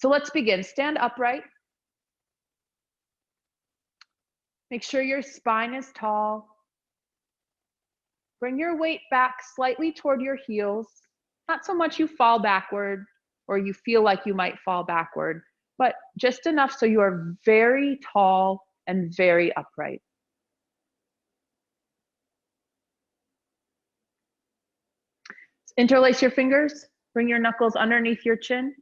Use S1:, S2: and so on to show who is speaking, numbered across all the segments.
S1: So let's begin. Stand upright. Make sure your spine is tall. Bring your weight back slightly toward your heels. Not so much you fall backward or you feel like you might fall backward, but just enough so you are very tall and very upright. Interlace your fingers. Bring your knuckles underneath your chin.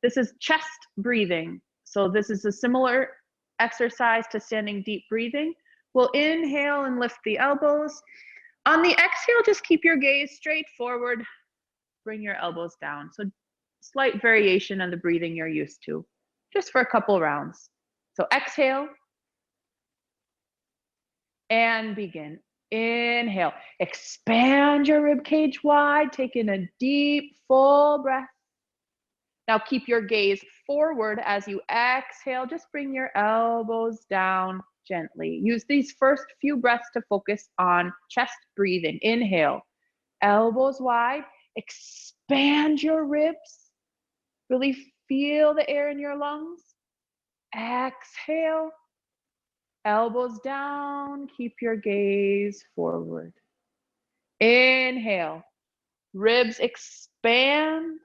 S1: This is chest breathing. So this is a similar exercise to standing deep breathing. We'll inhale and lift the elbows. On the exhale, just keep your gaze straight forward. Bring your elbows down. So slight variation on the breathing you're used to, just for a couple rounds. So exhale and begin. Inhale, expand your rib cage wide, take in a deep, full breath. Now keep your gaze forward as you exhale. Just bring your elbows down gently. Use these first few breaths to focus on chest breathing. Inhale, elbows wide, expand your ribs. Really feel the air in your lungs. Exhale, elbows down, keep your gaze forward. Inhale, ribs expand.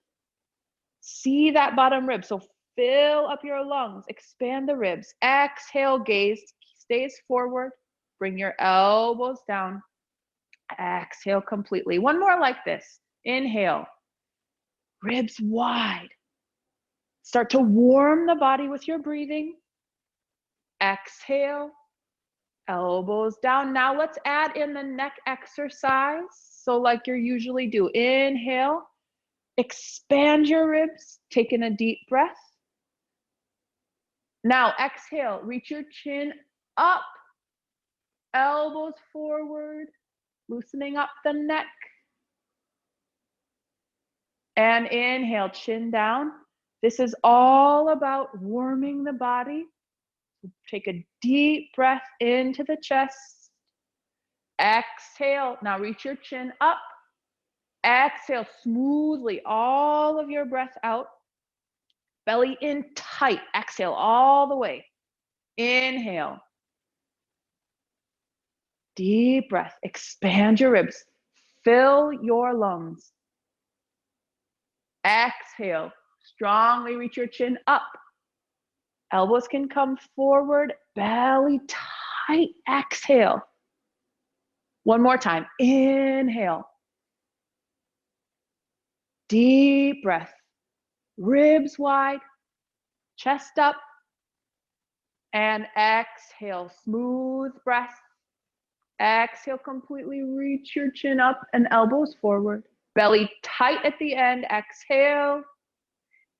S1: See that bottom rib, so fill up your lungs, expand the ribs. Exhale, gaze stays forward. Bring your elbows down. Exhale completely. One more like this. Inhale, ribs wide. Start to warm the body with your breathing. Exhale, elbows down. Now let's add in the neck exercise. So like you usually do. Inhale, expand your ribs, take in a deep breath. Now exhale, reach your chin up, elbows forward, loosening up the neck. And inhale, chin down. This is all about warming the body. Take a deep breath into the chest. Exhale, now reach your chin up. Exhale smoothly, all of your breath out. Belly in tight. Exhale all the way. Inhale. Deep breath. Expand your ribs. Fill your lungs. Exhale. Strongly reach your chin up. Elbows can come forward. Belly tight. Exhale. One more time. Inhale. Deep breath. Ribs wide, chest up, and exhale, smooth breath. Exhale, completely reach your chin up and elbows forward. Belly tight at the end, exhale,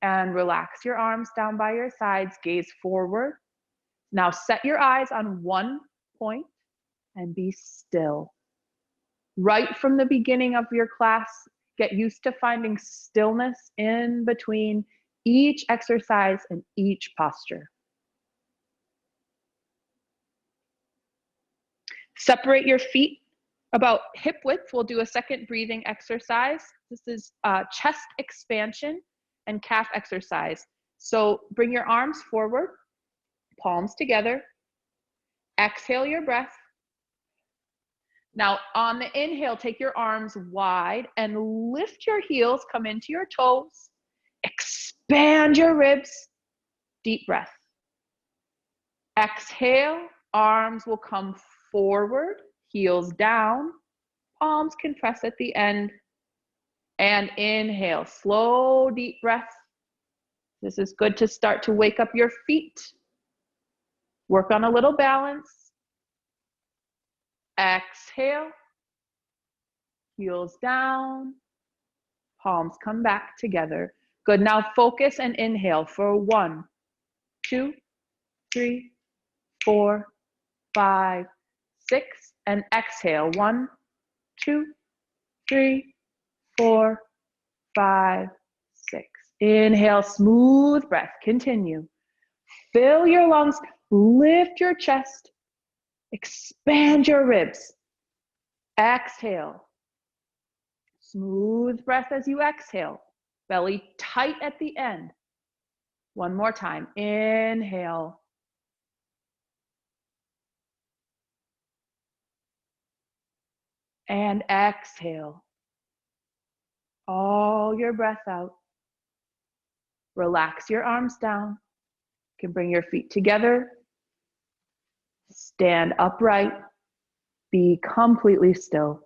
S1: and relax your arms down by your sides, gaze forward. Now set your eyes on one point and be still. Right from the beginning of your class, get used to finding stillness in between each exercise and each posture. Separate your feet about hip width. We'll do a second breathing exercise. This is chest expansion and calf exercise. So bring your arms forward, palms together. Exhale your breath. Now on the inhale, take your arms wide and lift your heels, come into your toes, expand your ribs, deep breath. Exhale, arms will come forward, heels down, palms can press at the end, and inhale, slow, deep breath. This is good to start to wake up your feet, work on a little balance. Exhale, heels down, palms come back together. Good, now focus and inhale for 1, 2, 3, 4, 5, 6, and exhale, 1, 2, 3, 4, 5, 6. Inhale, smooth breath, continue. Fill your lungs, lift your chest, expand your ribs. Exhale. Smooth breath as you exhale. Belly tight at the end. One more time. Inhale. And exhale. All your breath out. Relax your arms down. You can bring your feet together. Stand upright. Be completely still.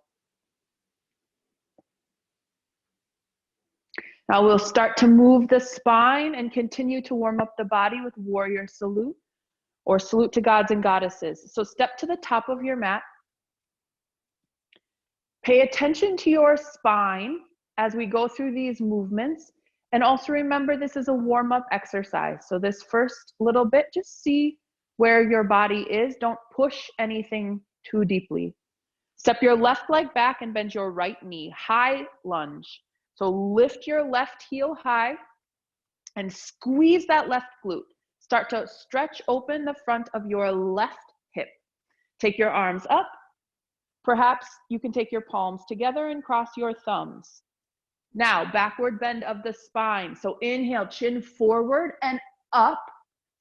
S1: Now we'll start to move the spine and continue to warm up the body with warrior salute or salute to gods and goddesses. So step to the top of your mat. Pay attention to your spine as we go through these movements. And also remember, this is a warm-up exercise. So this first little bit, just see where your body is. Don't push anything too deeply. Step your left leg back and bend your right knee. High lunge. So lift your left heel high and squeeze that left glute. Start to stretch open the front of your left hip. Take your arms up. Perhaps you can take your palms together and cross your thumbs. Now, backward bend of the spine. So inhale, chin forward and up.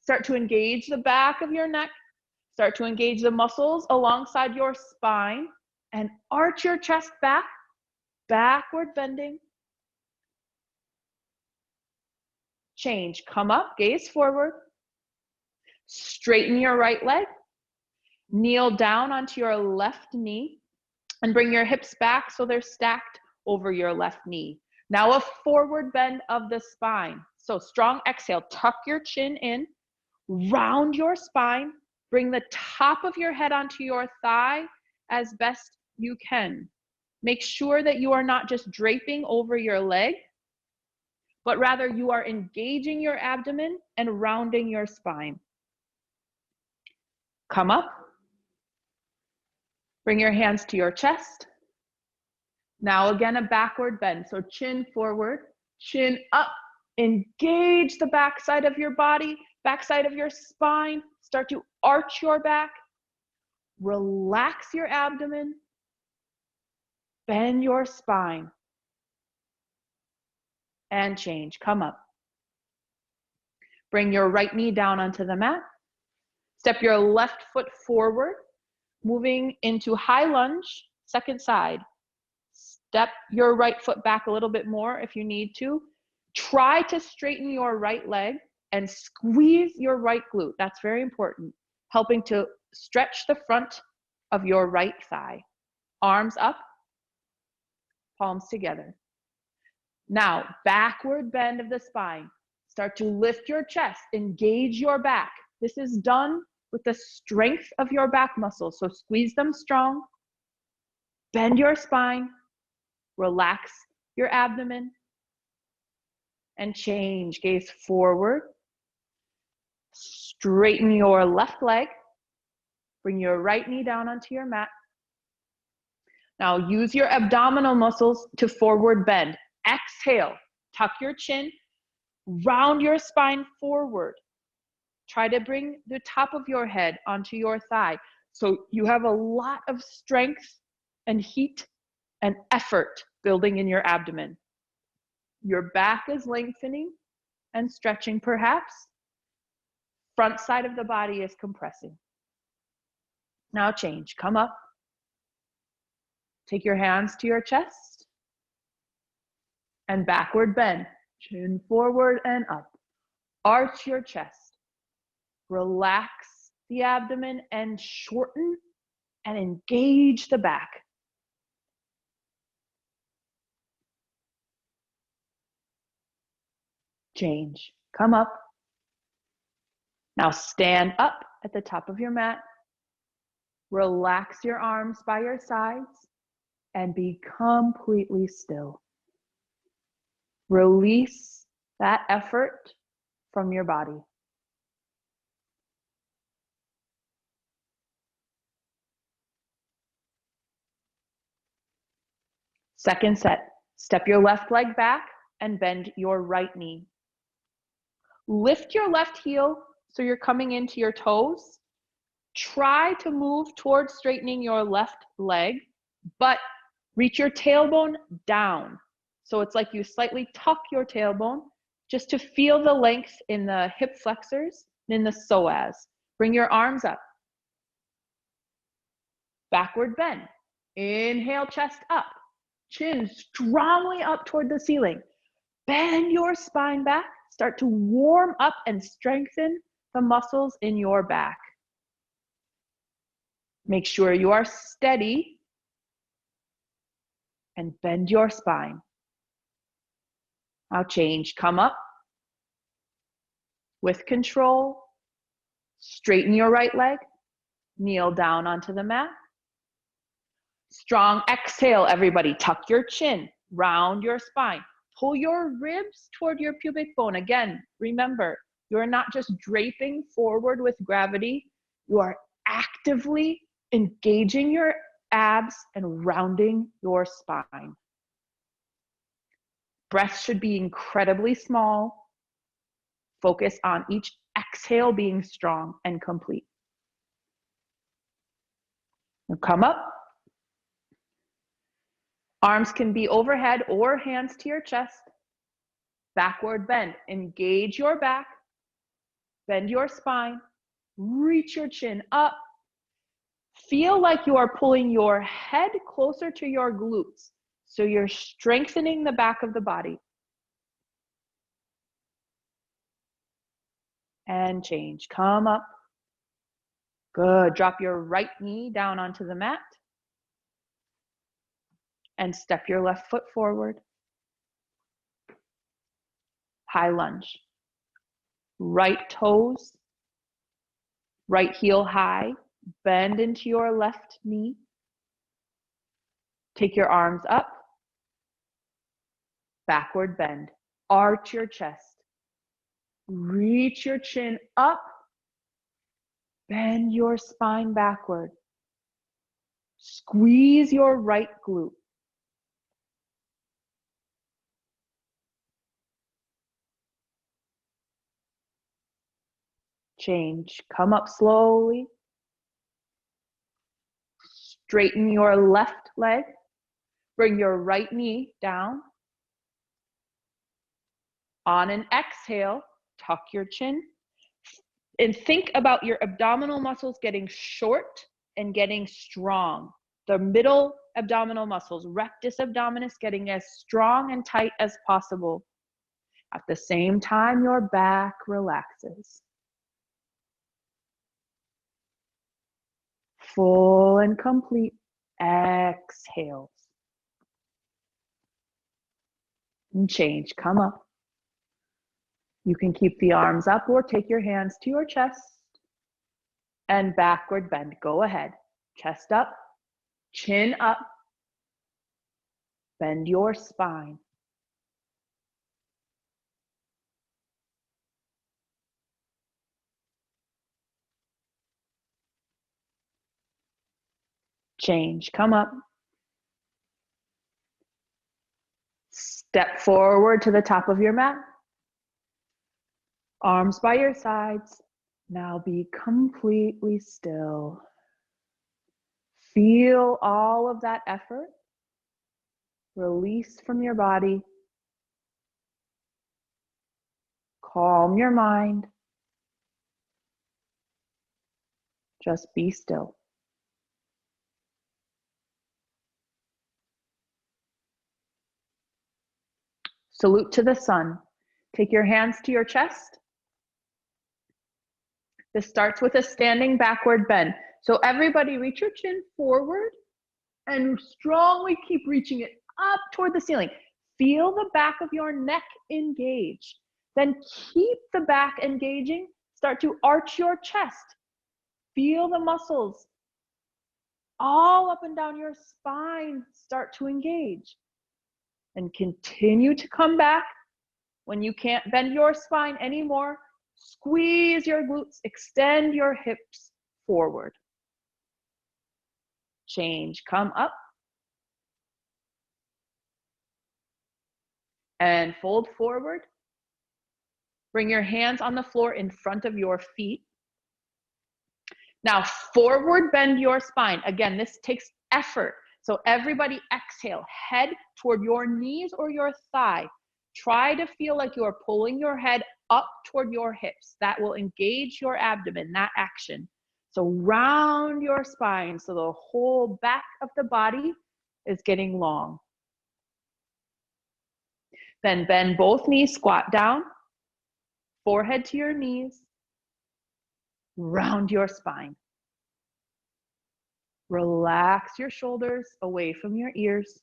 S1: Start to engage the back of your neck. Start to engage the muscles alongside your spine and arch your chest back, backward bending. Change, come up, gaze forward. Straighten your right leg. Kneel down onto your left knee and bring your hips back so they're stacked over your left knee. Now a forward bend of the spine. So strong exhale, tuck your chin in, round your spine, bring the top of your head onto your thigh as best you can. Make sure that you are not just draping over your leg, but rather you are engaging your abdomen and rounding your spine. Come up. Bring your hands to your chest. Now again, a backward bend. So chin forward, chin up. Engage the backside of your body, backside of your spine. Start to arch your back. Relax your abdomen. Bend your spine. And change. Come up. Bring your right knee down onto the mat. Step your left foot forward, moving into high lunge, second side. Step your right foot back a little bit more if you need to. Try to straighten your right leg and squeeze your right glute. That's very important. Helping to stretch the front of your right thigh. Arms up, palms together. Now, backward bend of the spine. Start to lift your chest, engage your back. This is done with the strength of your back muscles. So squeeze them strong, bend your spine, relax your abdomen, and change. Gaze forward. Straighten your left leg. Bring your right knee down onto your mat. Now use your abdominal muscles to forward bend. Exhale, tuck your chin, round your spine forward. Try to bring the top of your head onto your thigh. So you have a lot of strength and heat and effort building in your abdomen. Your back is lengthening and stretching perhaps. Front side of the body is compressing. Now change, come up. Take your hands to your chest and backward bend. Chin forward and up. Arch your chest. Relax the abdomen and shorten and engage the back. Change, come up. Now stand up at the top of your mat. Relax your arms by your sides and be completely still. Release that effort from your body. Second set, step your left leg back and bend your right knee. Lift your left heel so you're coming into your toes. Try to move towards straightening your left leg, but reach your tailbone down. So it's like you slightly tuck your tailbone just to feel the length in the hip flexors and in the psoas. Bring your arms up. Backward bend. Inhale, chest up. Chin strongly up toward the ceiling. Bend your spine back. Start to warm up and strengthen the muscles in your back. Make sure you are steady and bend your spine. Now change. Come up with control. Straighten your right leg. Kneel down onto the mat. Strong exhale, everybody. Tuck your chin, round your spine. Pull your ribs toward your pubic bone. Again, remember, you're not just draping forward with gravity. You are actively engaging your abs and rounding your spine. Breath should be incredibly small. Focus on each exhale being strong and complete. Now come up. Arms can be overhead or hands to your chest. Backward bend. Engage your back. Bend your spine. Reach your chin up. Feel like you are pulling your head closer to your glutes. So you're strengthening the back of the body. And change. Come up. Good. Drop your right knee down onto the mat. And step your left foot forward. High lunge. Right toes, right heel high. Bend into your left knee. Take your arms up. Backward bend. Arch your chest. Reach your chin up. Bend your spine backward. Squeeze your right glute. Change. Come up slowly. Straighten your left leg. Bring your right knee down. On an exhale, tuck your chin. And think about your abdominal muscles getting short and getting strong. The middle abdominal muscles, rectus abdominis, getting as strong and tight as possible. At the same time, your back relaxes. Full and complete exhales. And change. Come up. You can keep the arms up or take your hands to your chest. And backward bend. Go ahead. Chest up. Chin up. Bend your spine. Change. Come up. Step forward to the top of your mat. Arms by your sides. Now be completely still. Feel all of that effort. Release from your body. Calm your mind. Just be still. Salute to the sun. Take your hands to your chest. This starts with a standing backward bend. So everybody reach your chin forward and strongly keep reaching it up toward the ceiling. Feel the back of your neck engage. Then keep the back engaging. Start to arch your chest. Feel the muscles all up and down your spine start to engage. And continue to come back. When you can't bend your spine anymore, squeeze your glutes, extend your hips forward. Change, come up. And fold forward. Bring your hands on the floor in front of your feet. Now forward bend your spine. Again, this takes effort. So everybody exhale, head toward your knees or your thigh. Try to feel like you are pulling your head up toward your hips. That will engage your abdomen, that action. So round your spine so the whole back of the body is getting long. Then bend both knees, squat down, forehead to your knees, round your spine. Relax your shoulders away from your ears.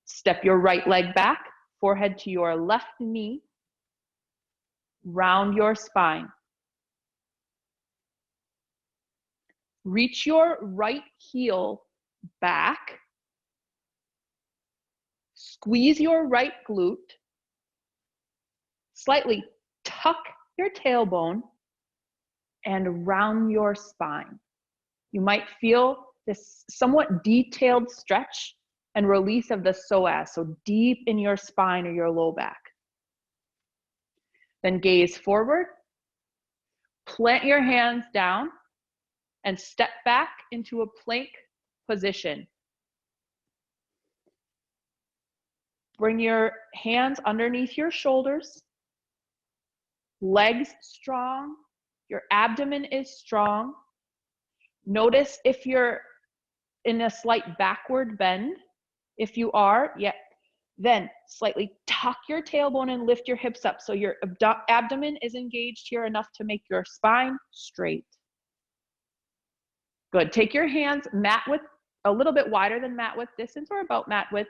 S1: Step your right leg back, forehead to your left knee, round your spine. Reach your right heel back. Squeeze your right glute. Slightly tuck your tailbone and round your spine. You might feel this somewhat detailed stretch and release of the psoas, so deep in your spine or your low back. Then gaze forward, plant your hands down, and step back into a plank position. Bring your hands underneath your shoulders, legs strong, your abdomen is strong. Notice if you're in a slight backward bend. If you are, then slightly tuck your tailbone and lift your hips up so your abdomen is engaged here enough to make your spine straight. Good. Take your hands mat width, a little bit wider than mat width distance or about mat width.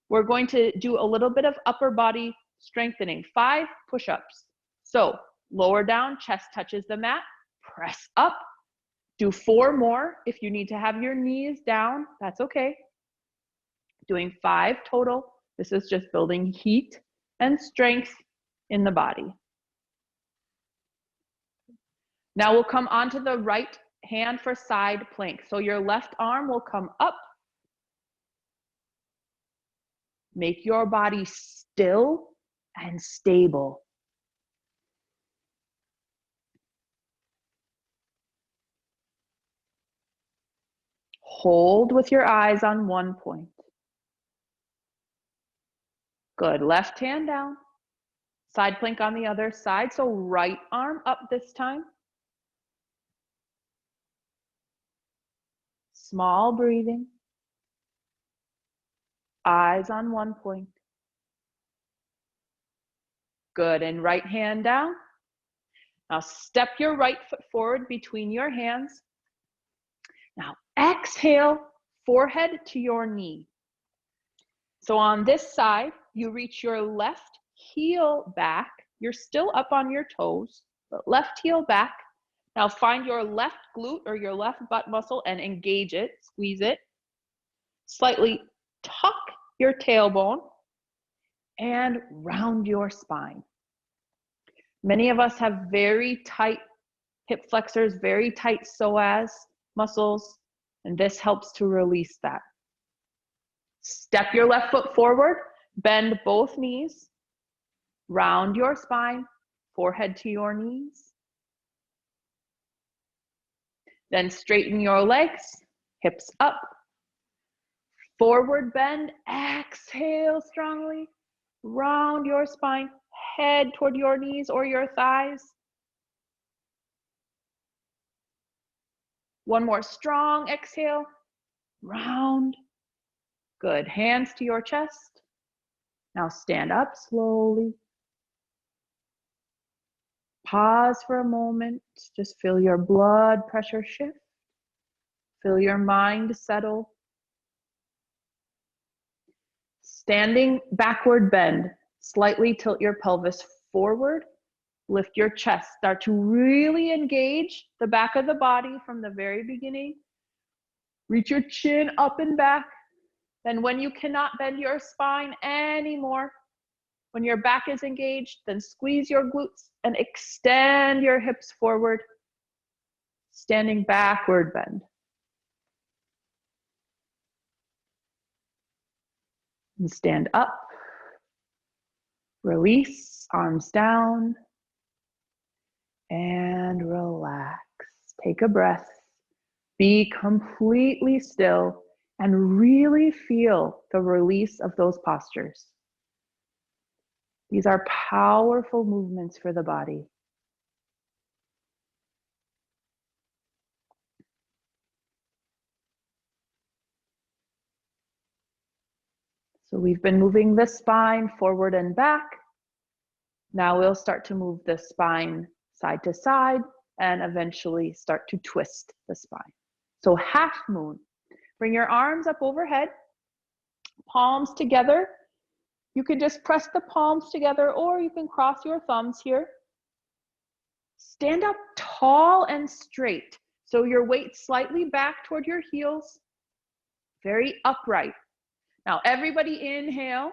S1: We're going to do a little bit of upper body strengthening. 5 push-ups. So lower down, chest touches the mat, press up. Do 4 more. If you need to have your knees down, that's okay. Doing 5 total. This is just building heat and strength in the body. Now we'll come onto the right hand for side plank. So your left arm will come up. Make your body still and stable. Hold with your eyes on one point. Good. Left hand down. Side plank on the other side. So right arm up this time. Small breathing. Eyes on one point. Good. And right hand down. Now step your right foot forward between your hands. Now exhale, forehead to your knee. So on this side, you reach your left heel back. You're still up on your toes, but left heel back. Now find your left glute or your left butt muscle and engage it, squeeze it. Slightly tuck your tailbone and round your spine. Many of us have very tight hip flexors, very tight psoas muscles, and this helps to release that. Step your left foot forward, bend both knees, round your spine, forehead to your knees. Then straighten your legs, hips up, forward bend, exhale strongly, round your spine, head toward your knees or your thighs. One more strong exhale, round. Good. Hands to your chest. Now stand up slowly. Pause for a moment. Just feel your blood pressure shift. Feel your mind settle. Standing backward bend. Slightly tilt your pelvis forward. Lift your chest. Start to really engage the back of the body from the very beginning. Reach your chin up and back. Then when you cannot bend your spine anymore, when your back is engaged, then squeeze your glutes and extend your hips forward. Standing backward bend. And stand up. Release, arms down. And relax. Take a breath. Be completely still and really feel the release of those postures. These are powerful movements for the body. So we've been moving the spine forward and back. Now we'll start to move the spine side to side and eventually start to twist the spine. So half moon. Bring your arms up overhead, palms together. You can just press the palms together or you can cross your thumbs here. Stand up tall and straight. So your weight slightly back toward your heels, very upright. Now everybody inhale,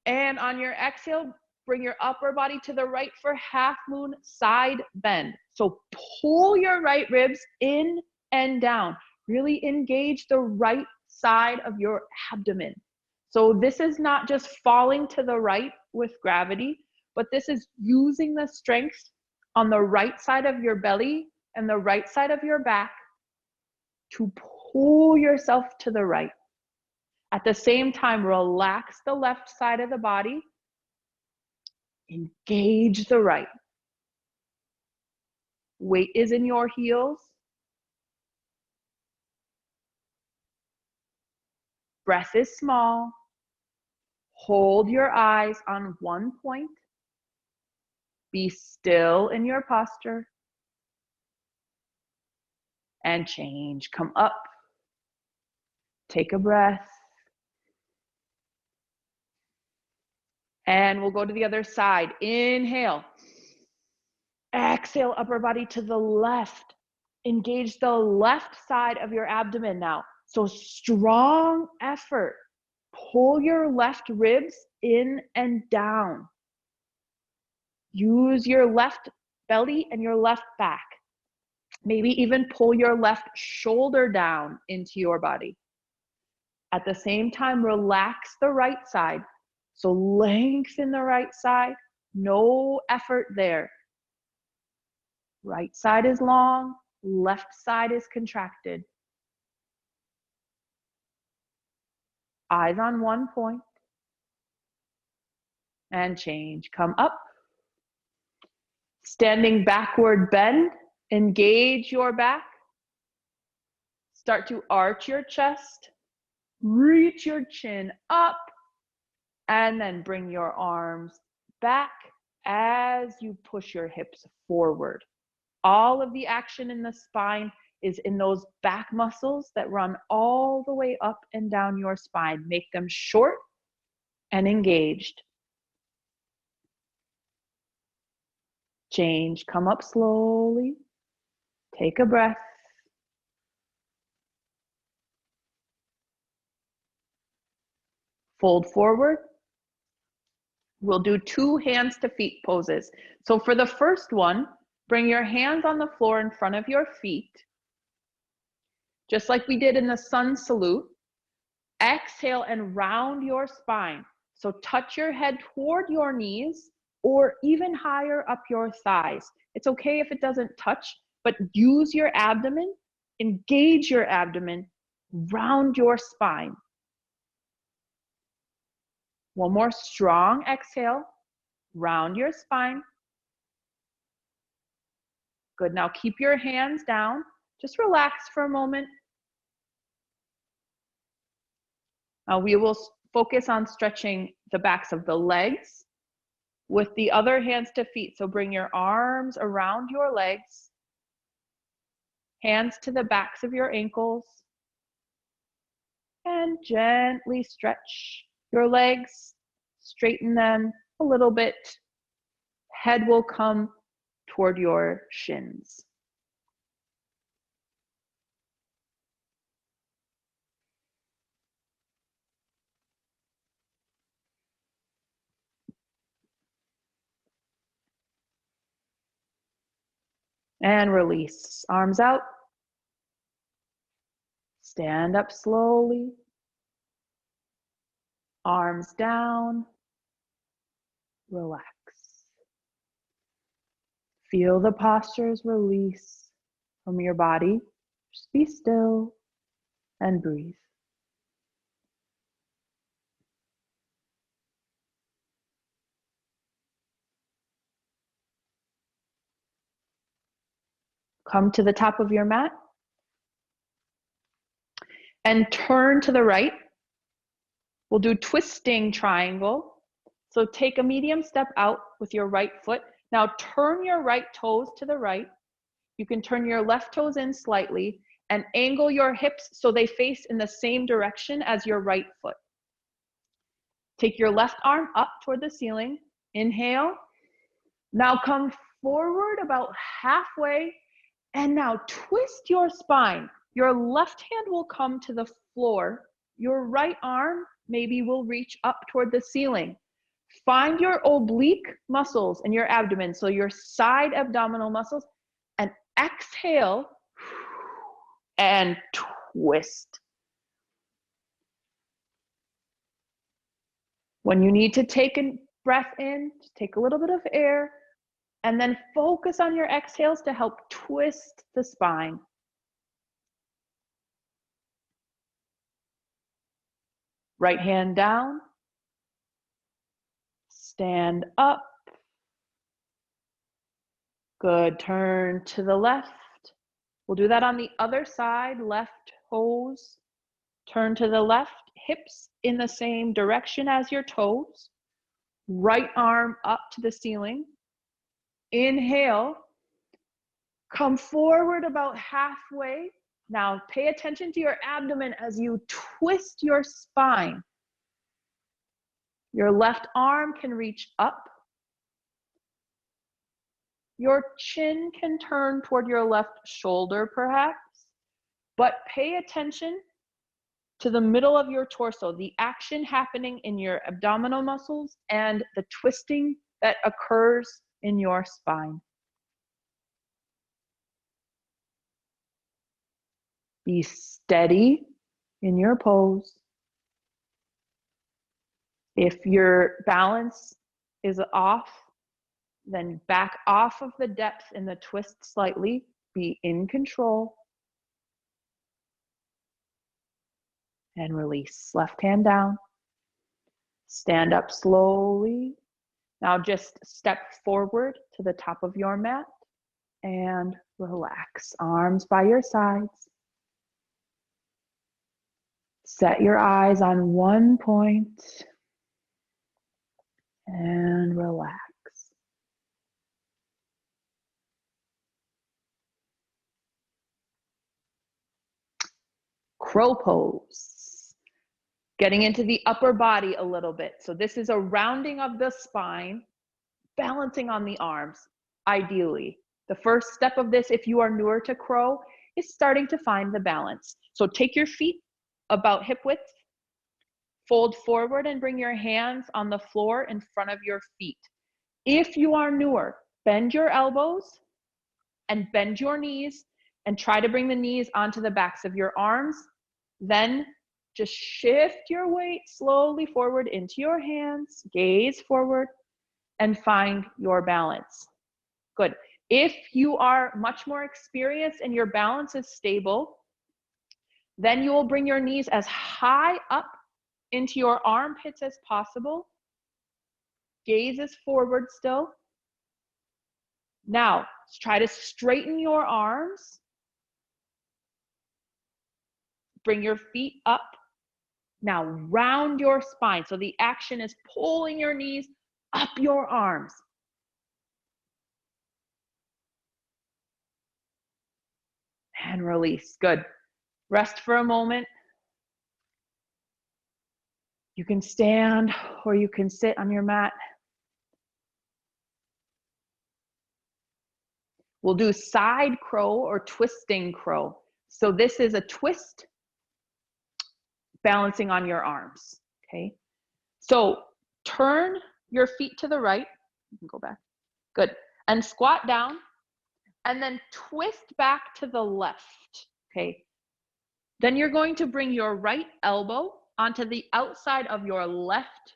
S1: and on your exhale, bring your upper body to the right for half moon side bend. So pull your right ribs in and down. Really engage the right side of your abdomen. So this is not just falling to the right with gravity, but this is using the strength on the right side of your belly and the right side of your back to pull yourself to the right. At the same time, relax the left side of the body. Engage the right. Weight is in your heels. Breath is small. Hold your eyes on one point. Be still in your posture. And change. Come up. Take a breath. And we'll go to the other side. Inhale. Exhale, upper body to the left. Engage the left side of your abdomen now. So strong effort. Pull your left ribs in and down. Use your left belly and your left back. Maybe even pull your left shoulder down into your body. At the same time, relax the right side. So lengthen the right side. No effort there. Right side is long, left side is contracted. Eyes on one point. And change. Come up. Standing backward bend. Engage your back. Start to arch your chest. Reach your chin up. And then bring your arms back as you push your hips forward. All of the action in the spine is in those back muscles that run all the way up and down your spine. Make them short and engaged. Change. Come up slowly. Take a breath. Fold forward. We'll do 2 hands to feet poses. So for the first one, bring your hands on the floor in front of your feet. Just like we did in the sun salute. Exhale and round your spine. So touch your head toward your knees or even higher up your thighs. It's okay if it doesn't touch, but use your abdomen, engage your abdomen, round your spine. One more strong exhale, round your spine. Good, now keep your hands down. Just relax for a moment. Now we will focus on stretching the backs of the legs with the other hands to feet. So bring your arms around your legs, hands to the backs of your ankles, and gently stretch your legs, straighten them a little bit. Head will come toward your shins. And release. Arms out. Stand up slowly. Arms down. Relax. Feel the postures release from your body. Just be still. and breathe. Come to the top of your mat and turn to the right. We'll do twisting triangle. So take a medium step out with your right foot. Now turn your right toes to the right. You can turn your left toes in slightly and angle your hips so they face in the same direction as your right foot. Take your left arm up toward the ceiling. Inhale. Now come forward about halfway and now twist your spine. Your left hand will come to the floor. Your right arm maybe will reach up toward the ceiling. Find your oblique muscles in your abdomen, so your side abdominal muscles, and exhale and twist. When you need to take a breath in, just take a little bit of air, and then focus on your exhales to help twist the spine. Right hand down. Stand up. Good. Turn to the left. We'll do that on the other side. Left toes. Turn to the left. Hips in the same direction as your toes. Right arm up to the ceiling. Inhale. Come forward about halfway. Now pay attention to your abdomen as you twist your spine. Your left arm can reach up. Your chin can turn toward your left shoulder perhaps, but pay attention to the middle of your torso, the action happening in your abdominal muscles and the twisting that occurs in your spine. Be steady in your pose. If your balance is off, then back off of the depth in the twist slightly. Be in control. And release. Left hand down. Stand up slowly. Now just step forward to the top of your mat and relax. Arms by your sides. Set your eyes on one point and relax. Crow pose. Getting into the upper body a little bit. So this is a rounding of the spine, balancing on the arms, ideally. The first step of this, if you are newer to crow, is starting to find the balance. So take your feet about hip width, fold forward and bring your hands on the floor in front of your feet. If you are newer, bend your elbows and bend your knees and try to bring the knees onto the backs of your arms. Then just shift your weight slowly forward into your hands, gaze forward, and find your balance. Good. If you are much more experienced and your balance is stable, then you will bring your knees as high up into your armpits as possible. Gaze is forward still. Now, try to straighten your arms. Bring your feet up. Now round your spine. So the action is pulling your knees up your arms. And release. Good. Rest for a moment. You can stand or you can sit on your mat. We'll do side crow or twisting crow. So this is a twist balancing on your arms, okay? So turn your feet to the right. You can go back. Good. And squat down and then twist back to the left, okay? Then you're going to bring your right elbow onto the outside of your left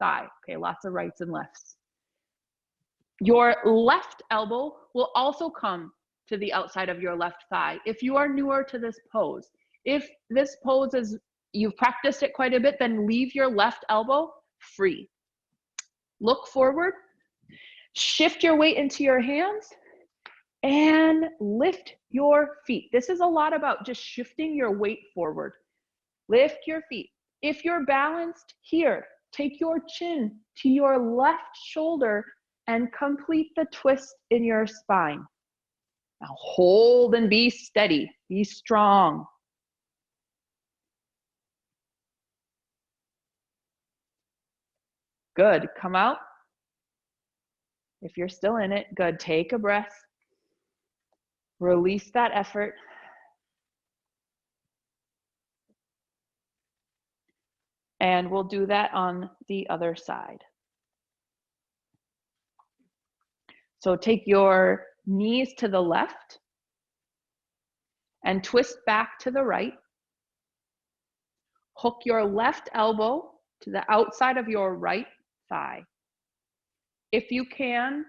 S1: thigh. Okay, lots of rights and lefts. Your left elbow will also come to the outside of your left thigh. If you are newer to this pose, If this pose is, you've practiced it quite a bit, then leave your left elbow free. Look forward, shift your weight into your hands, and lift your feet. This is a lot about just shifting your weight forward. Lift your feet. If you're balanced here, take your chin to your left shoulder and complete the twist in your spine. Now hold and be steady, be strong. Good, come out. If you're still in it, good, take a breath. Release that effort. And we'll do that on the other side. So take your knees to the left and twist back to the right. Hook your left elbow to the outside of your right thigh. If you can,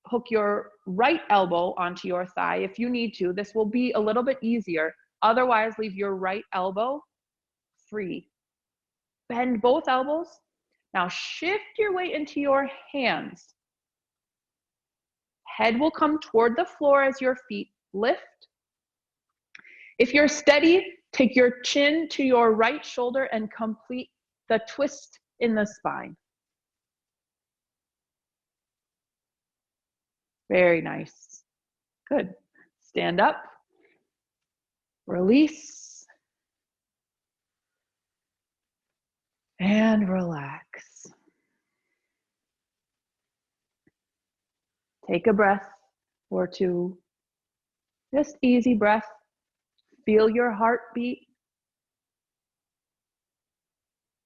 S1: hook your right elbow onto your thigh if you need to. This will be a little bit easier. Otherwise, leave your right elbow free. Bend both elbows. Now shift your weight into your hands. Head will come toward the floor as your feet lift. If you're steady, take your chin to your right shoulder and complete the twist in the spine. Very nice. Good. Stand up. Release. And relax. Take a breath or two. Just easy breath. Feel your heartbeat.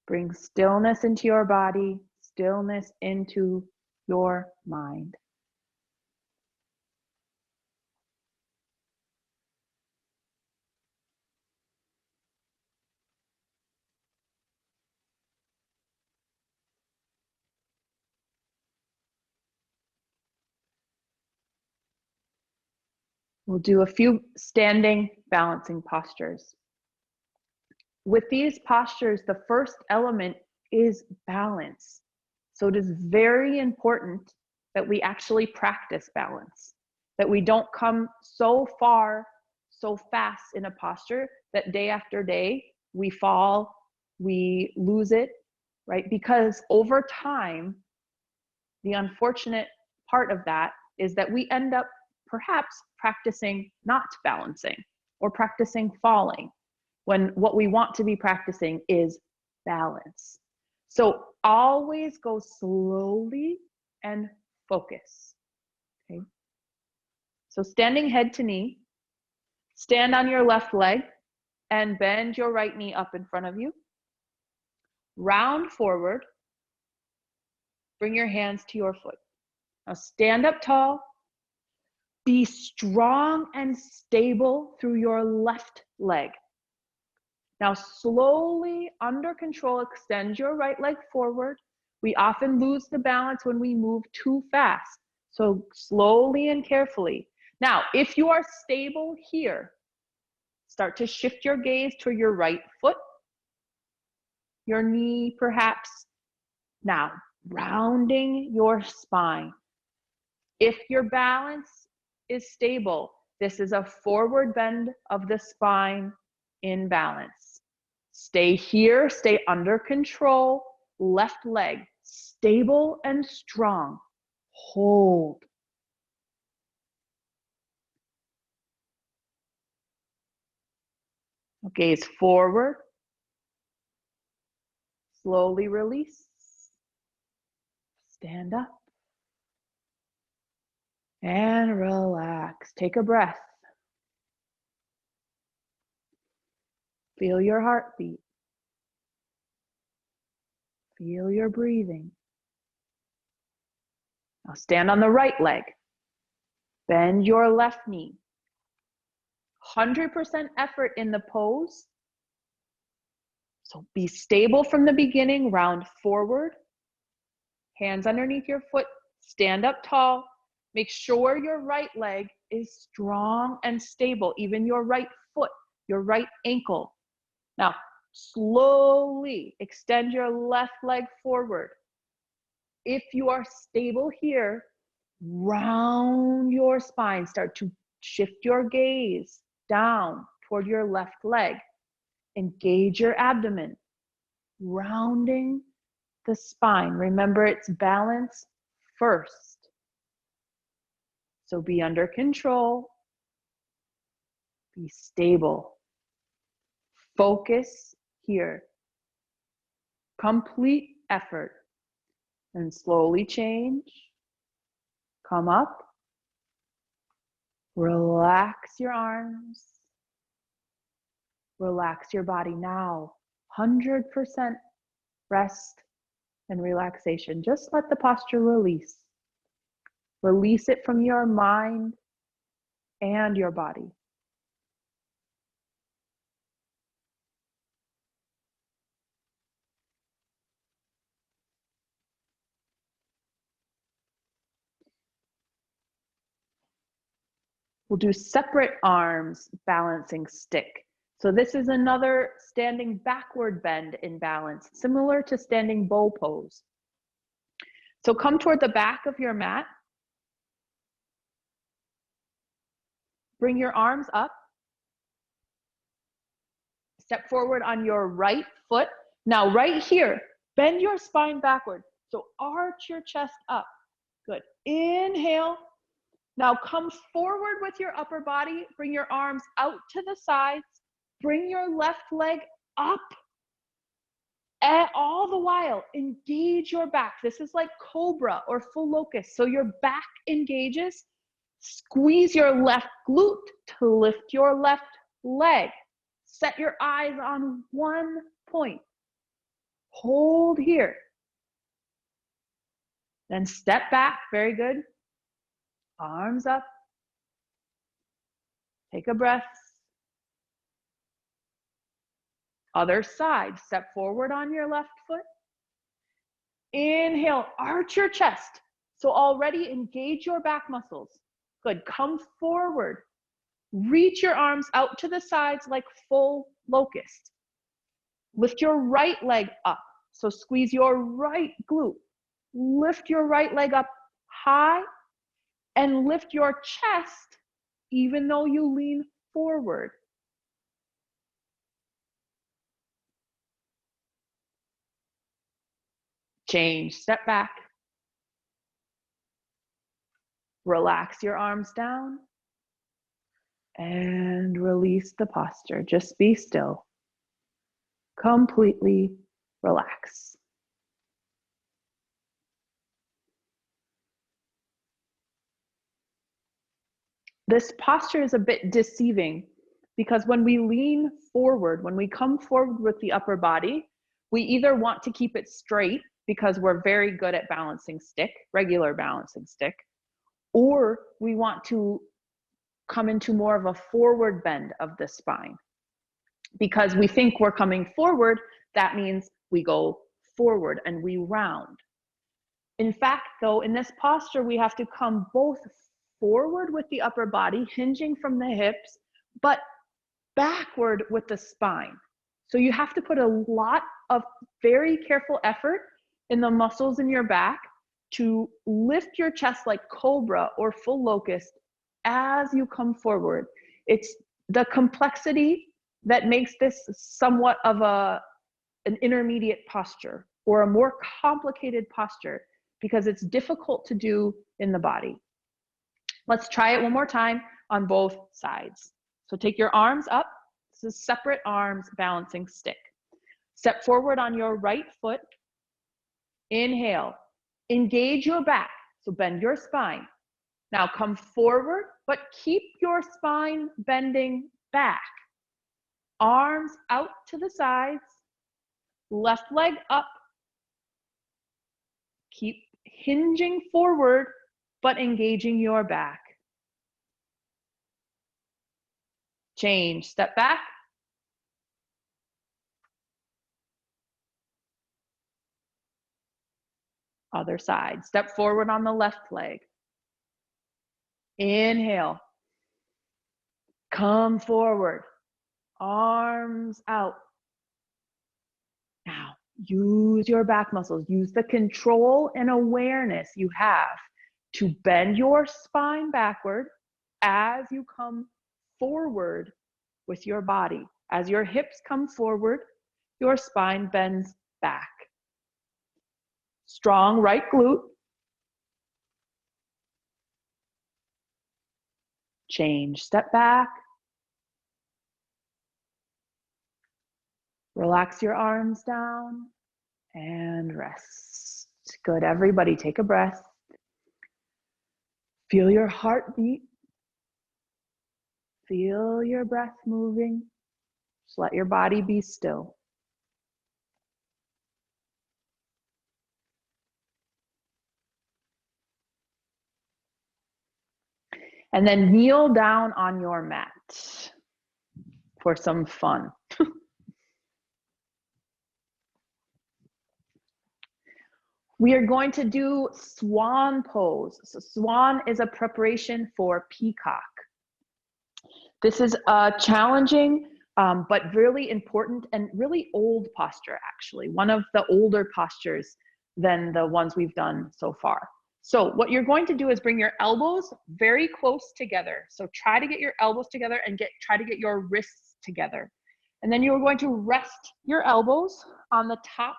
S1: Bring stillness into your body, stillness into your mind. We'll do a few standing balancing postures. With these postures, the first element is balance. So it is very important that we actually practice balance, that we don't come so far, so fast in a posture that day after day we fall, we lose it, right? Because over time, the unfortunate part of that is that we end up perhaps practicing not balancing or practicing falling when what we want to be practicing is balance. So always go slowly and focus, okay? So standing head to knee, stand on your left leg and bend your right knee up in front of you. Round forward, bring your hands to your foot. Now stand up tall, be strong and stable through your left leg. Now slowly, under control, extend your right leg forward. We often lose the balance when we move too fast. So slowly and carefully. Now, if you are stable here, start to shift your gaze to your right foot, your knee perhaps. Now, rounding your spine. If your balance is stable, this is a forward bend of the spine in balance. Stay here, stay under control. Left leg, stable and strong. Hold. Gaze forward. Slowly release. Stand up. And relax. Take a breath. Feel your heartbeat. Feel your breathing. Now stand on the right leg. Bend your left knee. 100% effort in the pose. So be stable from the beginning, round forward. Hands underneath your foot, stand up tall. Make sure your right leg is strong and stable, even your right foot. your right ankle. Now, slowly extend your left leg forward. If you are stable here, round your spine. Start to shift your gaze down toward your left leg. Engage your abdomen, rounding the spine. Remember, it's balance first. So be under control, be stable. Focus here. Complete effort. And slowly change. Come up. Relax your arms. Relax your body now. 100% rest and relaxation. Just let the posture release. Release it from your mind and your body. We'll do separate arms balancing stick. So this is another standing backward bend in balance, similar to standing bow pose. So come toward the back of your mat. Bring your arms up. Step forward on your right foot. Now right here, bend your spine backward. So arch your chest up. Good. Inhale. Now come forward with your upper body. Bring your arms out to the sides. Bring your left leg up. And all the while, engage your back. This is like Cobra or full locust. So your back engages. Squeeze your left glute to lift your left leg. Set your eyes on one point. Hold here. Then step back. Very good. Arms up. Take a breath. Other side. Step forward on your left foot. Inhale. Arch your chest. So already engage your back muscles. Good. Come forward. Reach your arms out to the sides like full locust. Lift your right leg up. So squeeze your right glute. Lift your right leg up high and lift your chest even though you lean forward. Change, step back. Relax your arms down and release the posture. Just be still. Completely relax. This posture is a bit deceiving because when we lean forward, when we come forward with the upper body, we either want to keep it straight because we're very good at balancing stick, regular balancing stick, or we want to come into more of a forward bend of the spine. Because we think we're coming forward, that means we go forward and we round. In fact, though, in this posture, we have to come both forward with the upper body, hinging from the hips, but backward with the spine. So you have to put a lot of very careful effort in the muscles in your back to lift your chest like Cobra or full locust as you come forward. It's the complexity that makes this somewhat of an intermediate posture or a more complicated posture because it's difficult to do in the body. Let's try it one more time on both sides. So take your arms up. This is separate arms balancing stick. Step forward on your right foot. Inhale. Engage your back. So bend your spine. Now come forward, but keep your spine bending back. Arms out to the sides. Left leg up. Keep hinging forward, but engaging your back. Change, step back. Other side, step forward on the left leg. Inhale. Come forward. arms out. Now, use your back muscles. Use the control and awareness you have to bend your spine backward as you come forward with your body. As your hips come forward, your spine bends back. Strong right glute. Change, step back. Relax your arms down and rest. Good, everybody take a breath. Feel your heartbeat. Feel your breath moving. Just let your body be still. And then kneel down on your mat for some fun. We are going to do swan pose. So swan is a preparation for peacock. This is a challenging, but really important and really old posture, actually. One of the older postures than the ones we've done so far. So what you're going to do is bring your elbows very close together. So try to get your elbows together and try to get your wrists together. And then you're going to rest your elbows on the top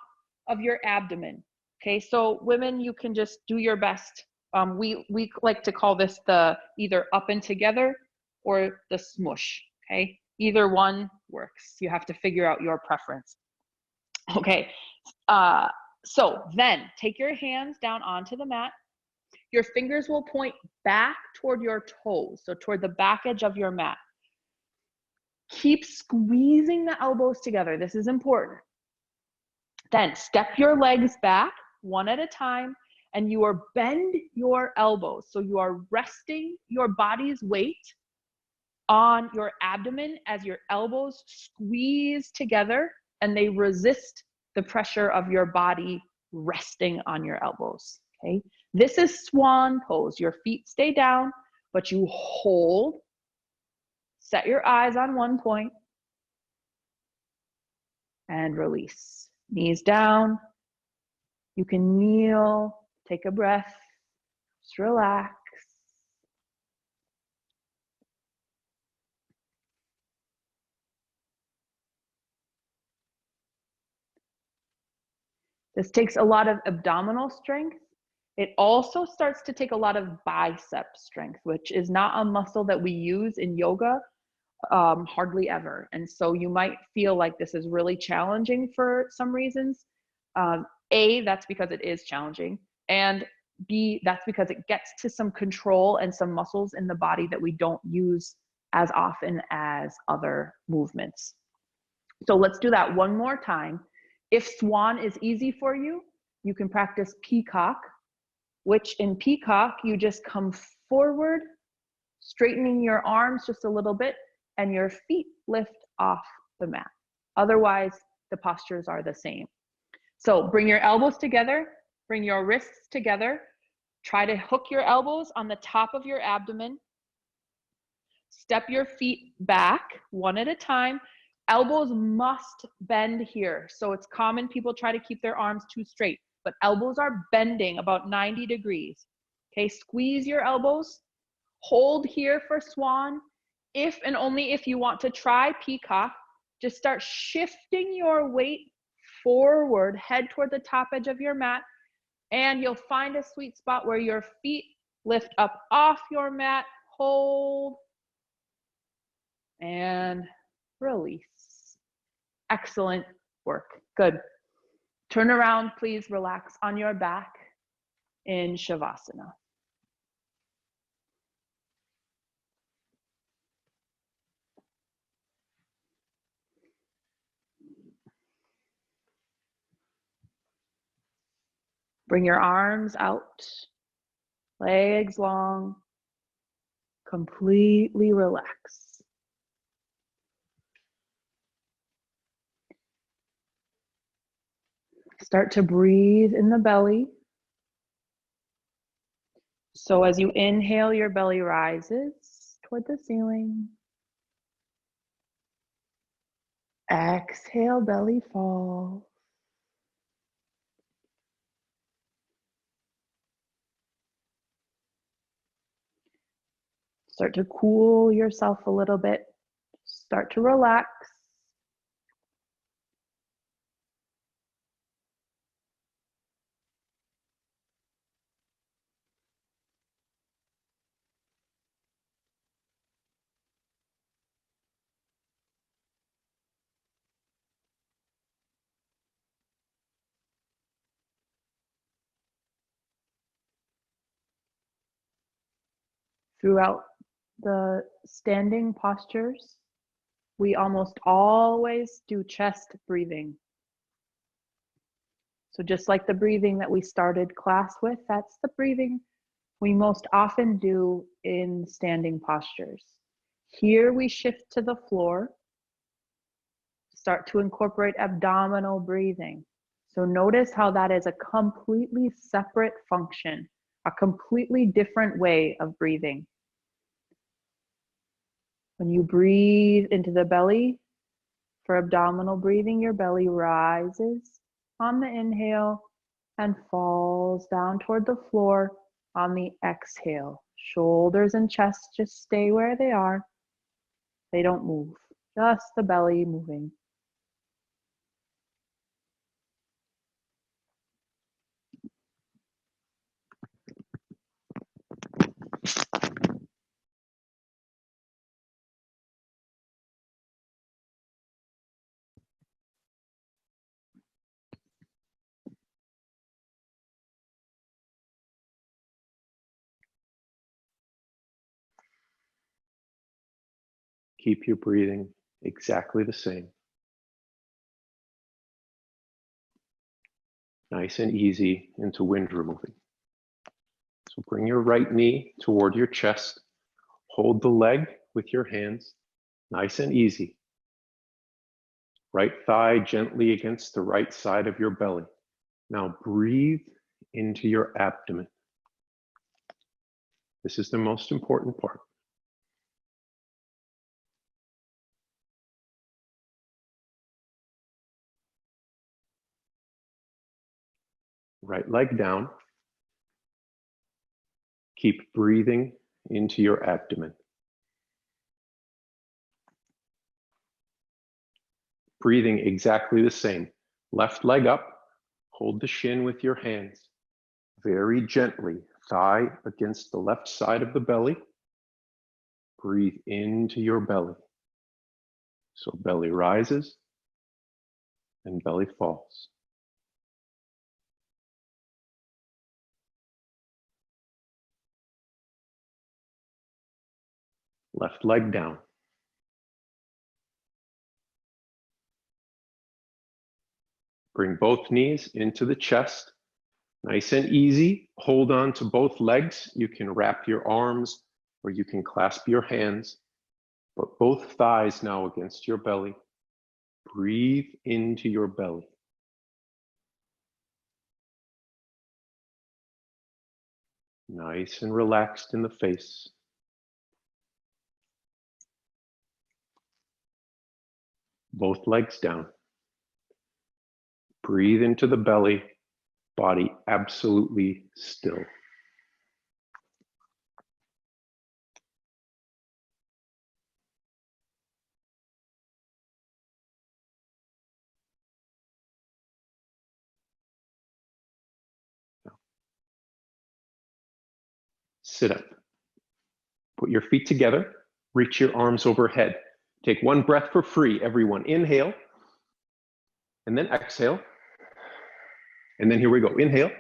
S1: of your abdomen. Okay, so women, you can just do your best. We like to call this the either up and together or the smush, okay? Either one works. You have to figure out your preference. Okay, so then take your hands down onto the mat. Your fingers will point back toward your toes, so toward the back edge of your mat. Keep squeezing the elbows together. This is important. Then step your legs back one at a time, and you are bend your elbows. So you are resting your body's weight on your abdomen as your elbows squeeze together and they resist the pressure of your body resting on your elbows, okay? This is swan pose. Your feet stay down, but you hold. Set your eyes on one point and release. Knees down. You can kneel, take a breath, just relax. This takes a lot of abdominal strength. It also starts to take a lot of bicep strength, which is not a muscle that we use in yoga hardly ever. And so you might feel like this is really challenging for some reasons. A, that's because it is challenging. And B, that's because it gets to some control and some muscles in the body that we don't use as often as other movements. So let's do that one more time. If swan is easy for you, you can practice peacock, which in peacock, you just come forward, straightening your arms just a little bit, and your feet lift off the mat. Otherwise, the postures are the same. So bring your elbows together, bring your wrists together, try to hook your elbows on the top of your abdomen, step your feet back one at a time. Elbows must bend here. So it's common people try to keep their arms too straight, but elbows are bending about 90 degrees. Okay, squeeze your elbows, hold here for swan. If and only if you want to try peacock, just start shifting your weight forward, head toward the top edge of your mat, and you'll find a sweet spot where your feet lift up off your mat, hold, and release. Excellent work. Good. Turn around, please. Relax on your back in Shavasana. Bring your arms out, legs long, completely relax. Start to breathe in the belly. So as you inhale, your belly rises toward the ceiling. Exhale, belly falls. Start to cool yourself a little bit. Start to relax. Throughout the standing postures, we almost always do chest breathing. So just like the breathing that we started class with, that's the breathing we most often do in standing postures. Here we shift to the floor, start to incorporate abdominal breathing. So notice how that is a completely separate function, a completely different way of breathing. When you breathe into the belly, for abdominal breathing, your belly rises on the inhale and falls down toward the floor on the exhale. Shoulders and chest just stay where they are. They don't move, just the belly moving.
S2: Keep your breathing exactly the same. Nice and easy into wind removing. So bring your right knee toward your chest. Hold the leg with your hands. Nice and easy. Right thigh gently against the right side of your belly. Now breathe into your abdomen. This is the most important part. Right leg down. Keep breathing into your abdomen. Breathing exactly the same. Left leg up. Hold the shin with your hands. Very gently, thigh against the left side of the belly. Breathe into your belly. So belly rises and belly falls. Left leg down. Bring both knees into the chest. Nice and easy. Hold on to both legs. You can wrap your arms or you can clasp your hands, but both thighs now against your belly. Breathe into your belly. Nice and relaxed in the face. Both legs down. Breathe into the belly, body absolutely still. Sit up. Put your feet together. Reach your arms overhead. Take one breath for free, everyone. Inhale, and then exhale. And then here we go. Inhale.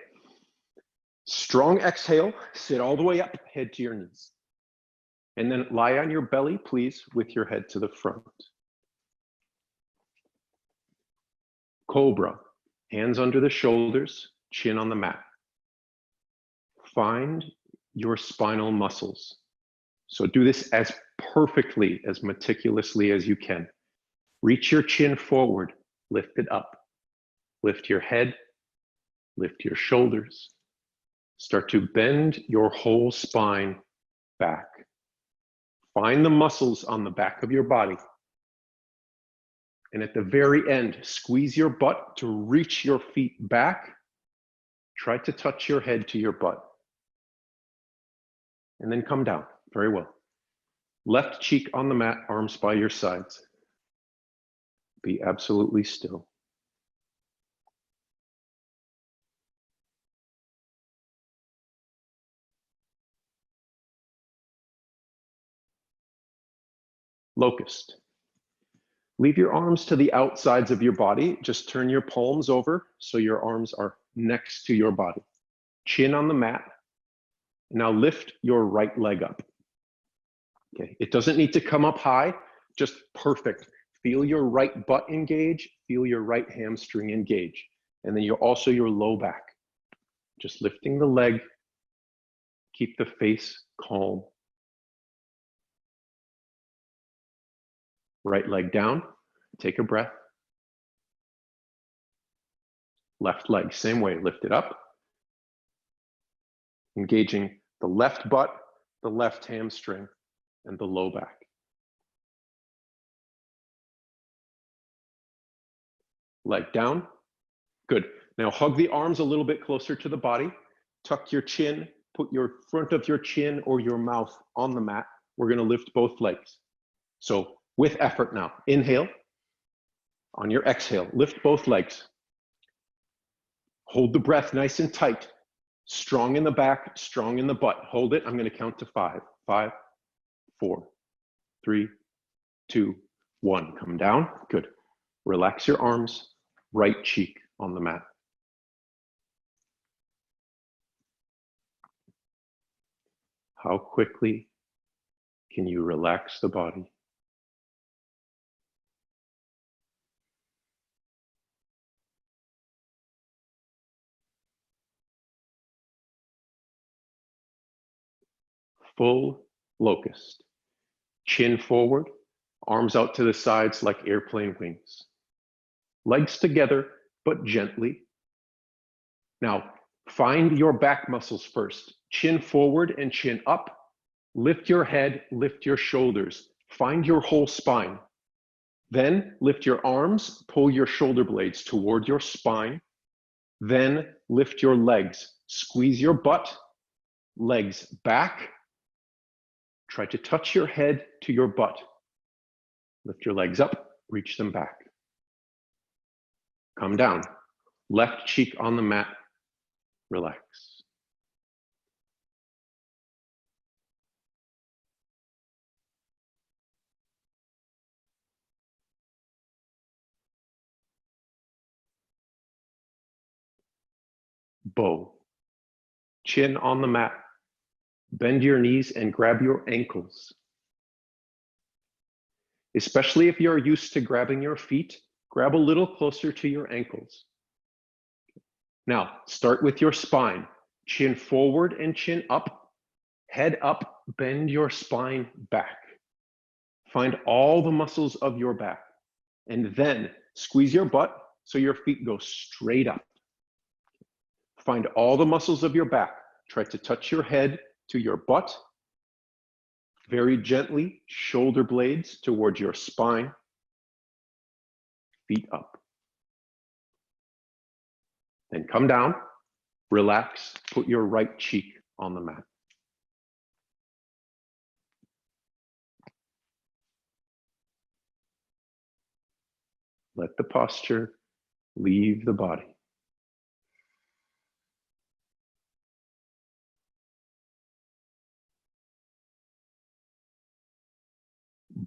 S2: Strong exhale. Sit all the way up, head to your knees. And then lie on your belly, please, with your head to the front. Cobra. Hands under the shoulders, chin on the mat. Find your spinal muscles. So do this as perfectly, as meticulously as you can. Reach your chin forward, lift it up. Lift your head, lift your shoulders. Start to bend your whole spine back. Find the muscles on the back of your body And at the very end, squeeze your butt to reach your feet back. Try to touch your head to your butt. And then come down. Very well. Left cheek on the mat, arms by your sides. Be absolutely still. Locust. Leave your arms to the outsides of your body. Just turn your palms over so your arms are next to your body. Chin on the mat. Now lift your right leg up. Okay, it doesn't need to come up high, just perfect. Feel your right butt engage, feel your right hamstring engage. And then you're also your low back. Just lifting the leg, keep the face calm. Right leg down, take a breath. Left leg, same way, lift it up. Engaging the left butt, the left hamstring, and the low back. Leg down, good. Now hug the arms a little bit closer to the body. Tuck your chin, put your front of your chin or your mouth on the mat. We're gonna lift both legs. So with effort now, inhale. On your exhale, lift both legs. Hold the breath nice and tight. Strong in the back, strong in the butt. Hold it, I'm gonna count to 5. 5, 4, 3, 2, 1. Come down, good. Relax your arms, right cheek on the mat. How quickly can you relax the body? Full locust. Chin forward, arms out to the sides like airplane wings. Legs together, but gently. Now, find your back muscles first. Chin forward and chin up. Lift your head, lift your shoulders. Find your whole spine. Then lift your arms, pull your shoulder blades toward your spine. Then lift your legs. Squeeze your butt, legs back. Try to touch your head to your butt. Lift your legs up, reach them back. Come down. Left cheek on the mat, relax. Bow. Chin on the mat. Bend your knees and grab your ankles. Especially if you're used to grabbing your feet, grab a little closer to your ankles. Now, start with your spine. Chin forward and chin up. Head up, bend your spine back. Find all the muscles of your back. And then squeeze your butt so your feet go straight up. Find all the muscles of your back. Try to touch your head to your butt. Very gently, shoulder blades towards your spine. Feet up. Then come down, relax, put your right cheek on the mat. Let the posture leave the body.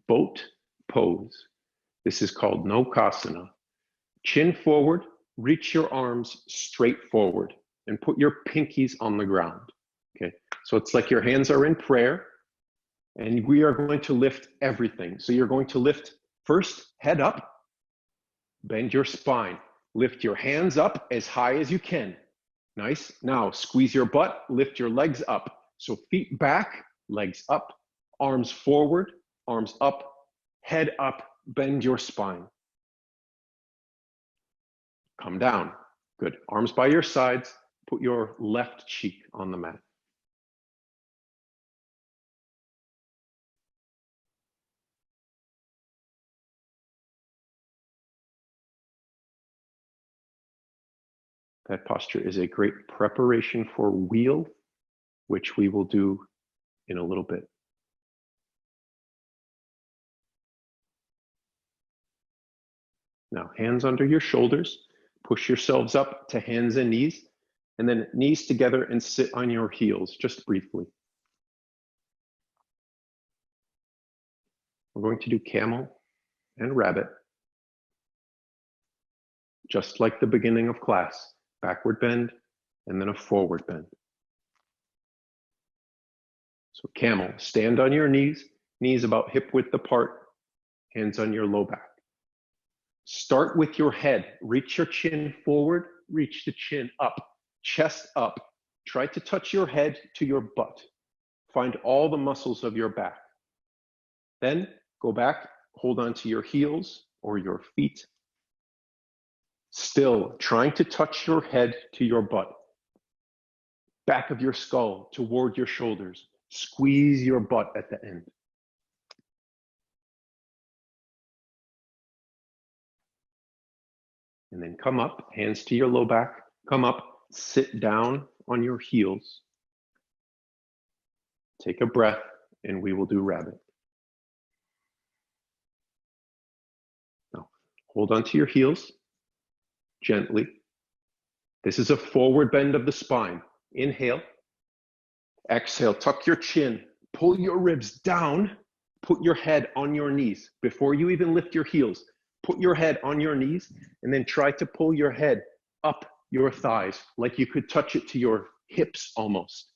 S2: Boat pose. This is called Nokasana. Chin forward, reach your arms straight forward and put your pinkies on the ground. Okay, so it's like your hands are in prayer and we are going to lift everything. So you're going to lift first, head up, bend your spine, lift your hands up as high as you can. Nice. Now squeeze your butt, lift your legs up. So feet back, legs up, arms forward, arms up, head up, bend your spine. Come down. Good. Arms by your sides. Put your left cheek on the mat. That posture is a great preparation for wheel, which we will do in a little bit. Now, hands under your shoulders, push yourselves up to hands and knees, and then knees together and sit on your heels, just briefly. We're going to do camel and rabbit, just like the beginning of class, backward bend, and then a forward bend. So camel, stand on your knees, knees about hip width apart, hands on your low back. Start with your head, reach your chin forward, reach the chin up, chest up. Try to touch your head to your butt. Find all the muscles of your back. Then go back, hold on to your heels or your feet. Still trying to touch your head to your butt. Back of your skull toward your shoulders. Squeeze your butt at the end. And then come up, hands to your low back. Come up, sit down on your heels. Take a breath, and we will do rabbit. Now, hold on to your heels gently. This is a forward bend of the spine. Inhale. Exhale, tuck your chin, pull your ribs down, put your head on your knees. Before you even lift your heels, put your head on your knees, and then try to pull your head up your thighs, like you could touch it to your hips almost.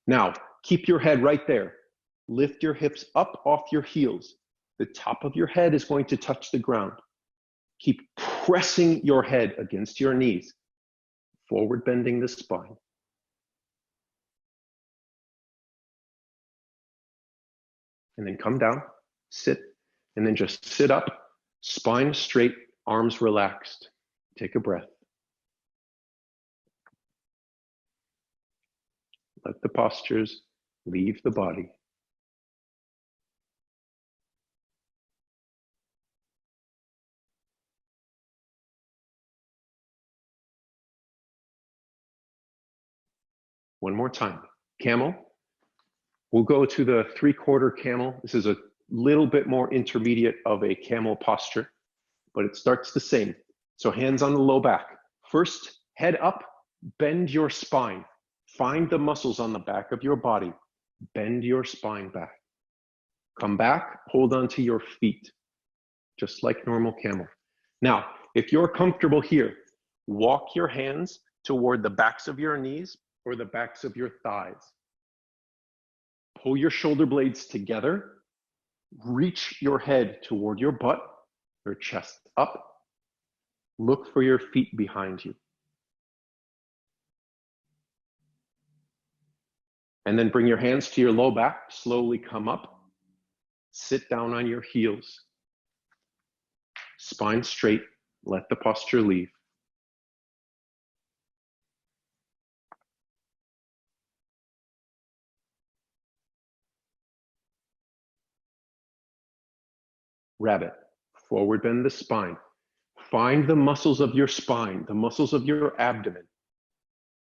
S2: Now, keep your head right there. Lift your hips up off your heels. The top of your head is going to touch the ground. Keep pressing your head against your knees, forward bending the spine. And then come down, sit, and then just sit up, spine straight, arms relaxed. Take a breath. Let the postures leave the body. One more time. Camel. We'll go to the 3/4 camel. This is a little bit more intermediate of a camel posture, but it starts the same. So hands on the low back. First, head up, bend your spine. Find the muscles on the back of your body. Bend your spine back. Come back, hold on to your feet, just like normal camel. Now, if you're comfortable here, walk your hands toward the backs of your knees or the backs of your thighs. Pull your shoulder blades together. Reach your head toward your butt, your chest up. Look for your feet behind you. And then bring your hands to your low back. Slowly come up. Sit down on your heels. Spine straight. Let the posture leave. Rabbit. Forward bend the spine. Find the muscles of your spine, the muscles of your abdomen.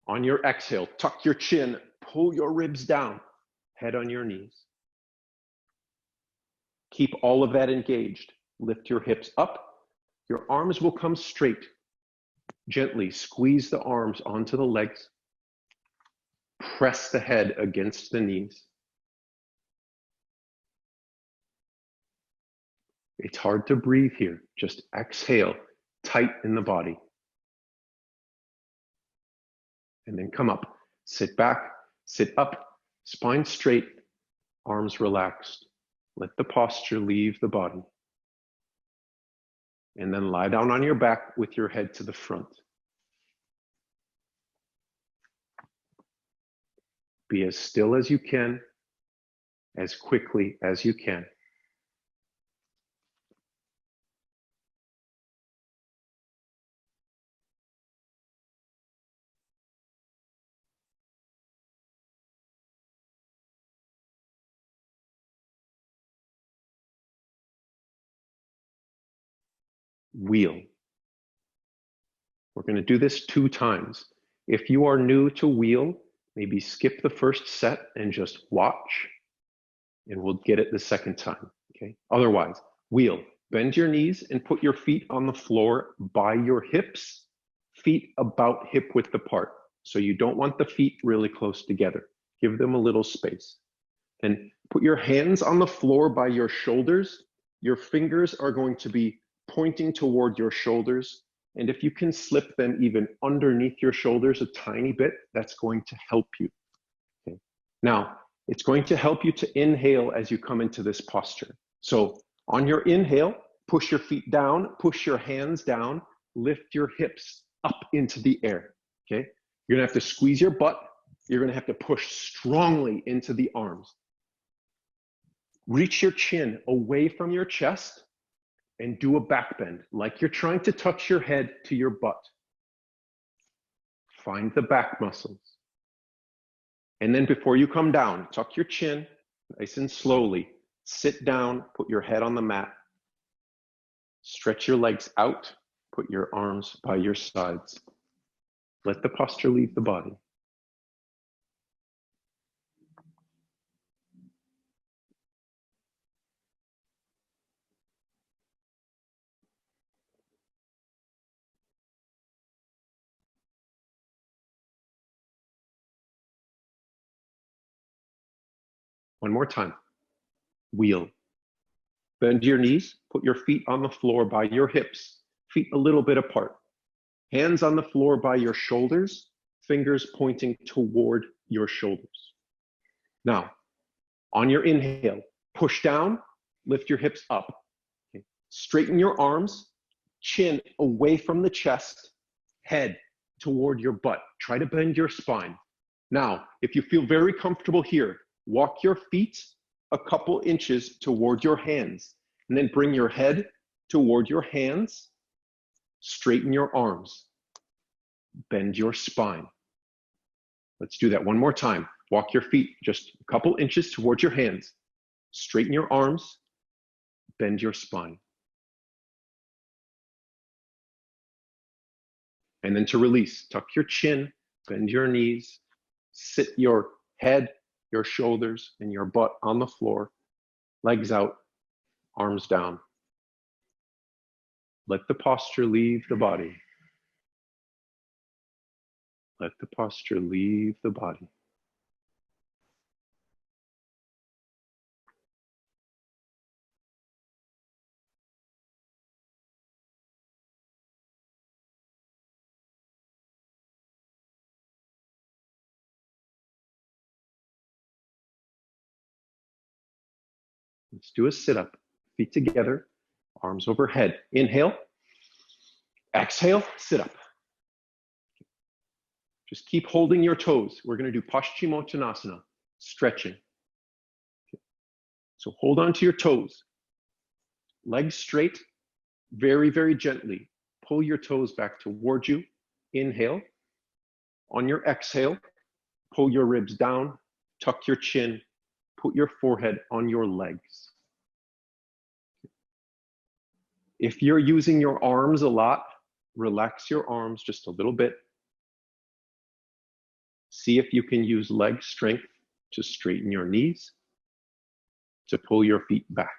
S2: On your exhale, tuck your chin, pull your ribs down, head on your knees. Keep all of that engaged. Lift your hips up. Your arms will come straight. Gently squeeze the arms onto the legs. Press the head against the knees. It's hard to breathe here. Just exhale, tight in the body. And then come up. Sit back, sit up, spine straight, arms relaxed. Let the posture leave the body. And then lie down on your back with your head to the front. Be as still as you can, as quickly as you can. Wheel. We're going to do this 2 times. If you are new to wheel, maybe skip the first set and just watch, and we'll get it the second time, okay? Otherwise, wheel. Bend your knees and put your feet on the floor by your hips, feet about hip width apart. So you don't want the feet really close together. Give them a little space. And put your hands on the floor by your shoulders. Your fingers are going to be pointing toward your shoulders. And if you can slip them even underneath your shoulders a tiny bit, that's going to help you. Okay. Now, it's going to help you to inhale as you come into this posture. So on your inhale, push your feet down, push your hands down, lift your hips up into the air, okay? You're gonna have to squeeze your butt. You're gonna have to push strongly into the arms. Reach your chin away from your chest and do a back bend, like you're trying to touch your head to your butt. Find the back muscles. And then before you come down, tuck your chin, nice and slowly. Sit down, put your head on the mat. Stretch your legs out, put your arms by your sides. Let the posture leave the body. One more time. Wheel. Bend your knees, put your feet on the floor by your hips, feet a little bit apart. Hands on the floor by your shoulders, fingers pointing toward your shoulders. Now, on your inhale, push down, lift your hips up. Okay. Straighten your arms, chin away from the chest, head toward your butt. Try to bend your spine. Now, if you feel very comfortable here, walk your feet a couple inches toward your hands, and then bring your head toward your hands. Straighten your arms. Bend your spine. Let's do that one more time. Walk your feet just a couple inches towards your hands. Straighten your arms. Bend your spine. And then to release, tuck your chin, bend your knees, sit your head, your shoulders, and your butt on the floor, legs out, arms down. Let the posture leave the body. Let the posture leave the body. Let's do a sit-up. Feet together, arms overhead. Inhale. Exhale, sit up. Just keep holding your toes. We're going to do Paschimottanasana, stretching. Okay. So hold on to your toes. Legs straight, very, very gently. Pull your toes back towards you. Inhale. On your exhale, pull your ribs down, tuck your chin, put your forehead on your legs. If you're using your arms a lot, relax your arms just a little bit. See if you can use leg strength to straighten your knees, to pull your feet back.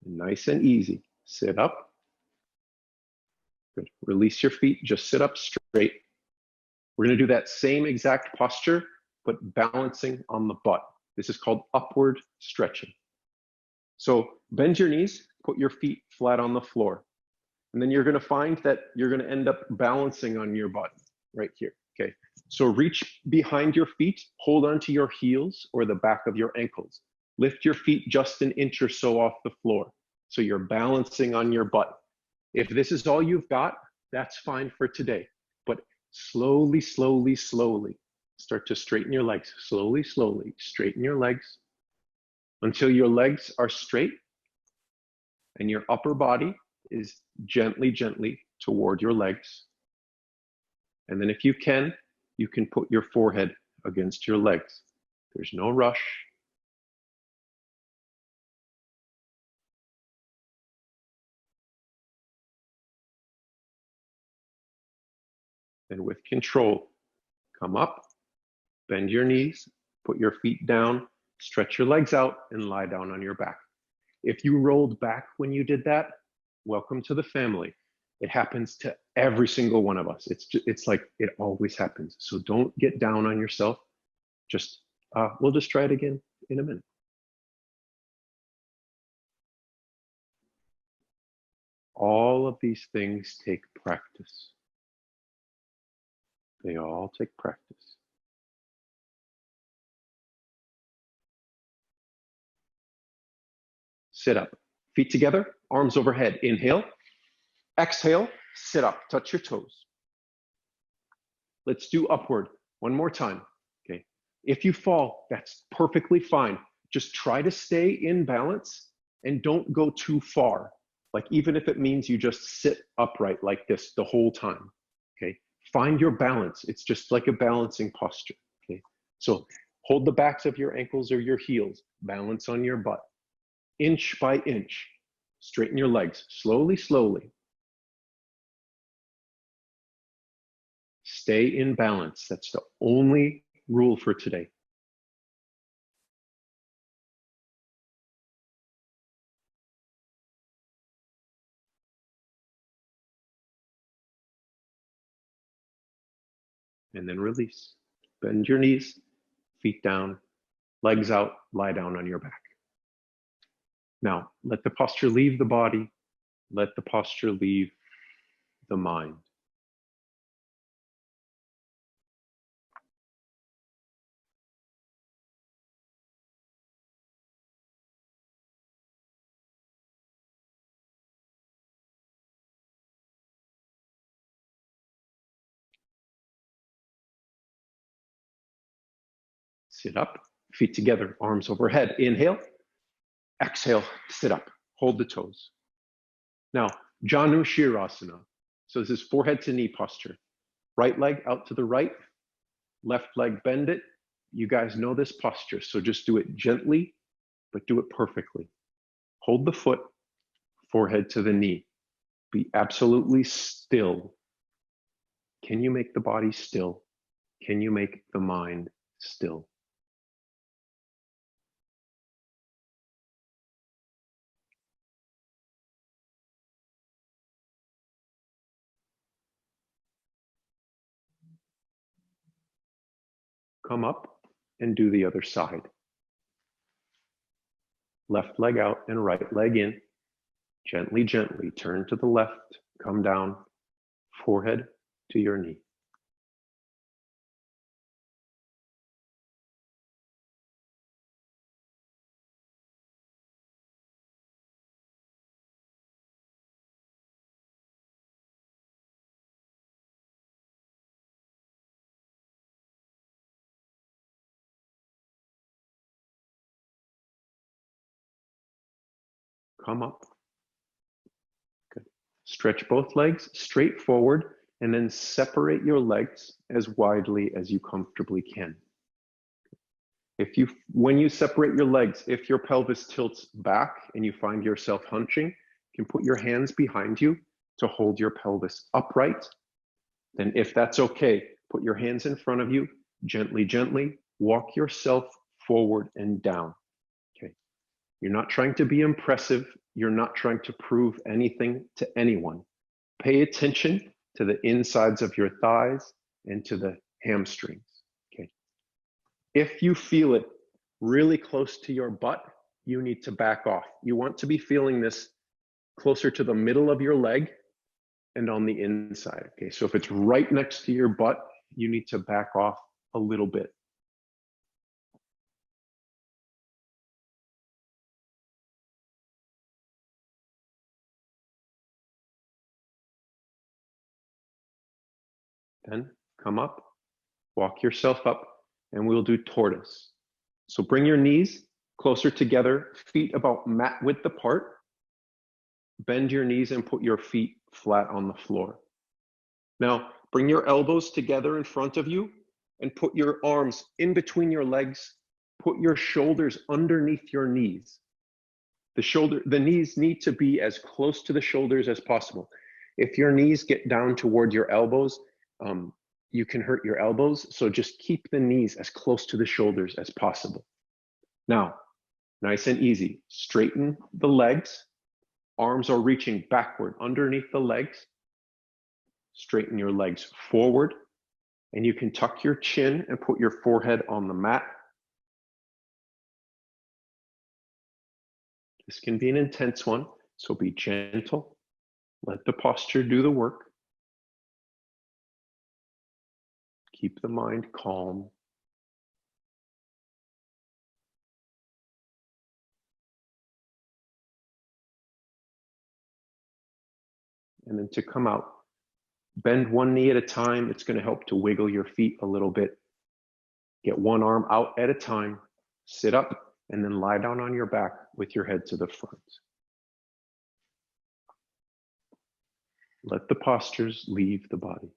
S2: Nice and easy. Sit up. Good. Release your feet. Just sit up straight. We're going to do that same exact posture, but balancing on the butt. This is called upward stretching. So bend your knees, put your feet flat on the floor. And then you're going to find that you're going to end up balancing on your butt right here. Okay. So reach behind your feet, hold onto your heels or the back of your ankles. Lift your feet just an inch or so off the floor. So you're balancing on your butt. If this is all you've got, that's fine for today. But slowly, slowly, slowly, start to straighten your legs. Slowly, slowly, straighten your legs until your legs are straight and your upper body is gently, gently toward your legs. And then if you can put your forehead against your legs. There's no rush. And with control, come up, bend your knees, put your feet down, stretch your legs out, and lie down on your back. If you rolled back when you did that, welcome to the family. It happens to every single one of us. It's like it always happens. So don't get down on yourself. We'll just try it again in a minute. All of these things take practice. They all take practice. Sit up, feet together, arms overhead. Inhale, exhale, sit up, touch your toes. Let's do upward one more time, okay? If you fall, that's perfectly fine. Just try to stay in balance and don't go too far. Like even if it means you just sit upright like this the whole time, okay? Find your balance. It's just like a balancing posture, okay? So hold the backs of your ankles or your heels, balance on your butt. Inch by inch, straighten your legs, slowly, slowly. Stay in balance. That's the only rule for today. And then release. Bend your knees, feet down, legs out, lie down on your back. Now, let the posture leave the body. Let the posture leave the mind. Sit up, feet together, arms overhead. Inhale, exhale, sit up, hold the toes. Now, Janu Shirasana. So this is forehead to knee posture. Right leg out to the right, left leg bend it. You guys know this posture, so just do it gently, but do it perfectly. Hold the foot, forehead to the knee. Be absolutely still. Can you make the body still? Can you make the mind still? Come up and do the other side. Left leg out and right leg in. Gently, gently turn to the left, come down, forehead to your knee. Come up. Good. Stretch both legs straight forward and then separate your legs as widely as you comfortably can. When you separate your legs, if your pelvis tilts back and you find yourself hunching, you can put your hands behind you to hold your pelvis upright. Then if that's okay, put your hands in front of you, gently, gently, walk yourself forward and down. Okay. You're not trying to be impressive. You're not trying to prove anything to anyone. Pay attention to the insides of your thighs and to the hamstrings. Okay. If you feel it really close to your butt, you need to back off. You want to be feeling this closer to the middle of your leg and on the inside. Okay, so if it's right next to your butt, you need to back off a little bit. Then come up, walk yourself up, and we'll do tortoise. So bring your knees closer together, feet about mat width apart. Bend your knees and put your feet flat on the floor. Now, bring your elbows together in front of you and put your arms in between your legs Put your shoulders underneath your knees. The knees need to be as close to the shoulders as possible. If your knees get down toward your elbows, you can hurt your elbows. So just keep the knees as close to the shoulders as possible. Now, nice and easy. Straighten the legs. Arms are reaching backward underneath the legs. Straighten your legs forward. And you can tuck your chin and put your forehead on the mat. This can be an intense one, so be gentle. Let the posture do the work. Keep the mind calm. And then to come out, bend one knee at a time. It's going to help to wiggle your feet a little bit. Get one arm out at a time. Sit up and then lie down on your back with your head to the front. Let the postures leave the body.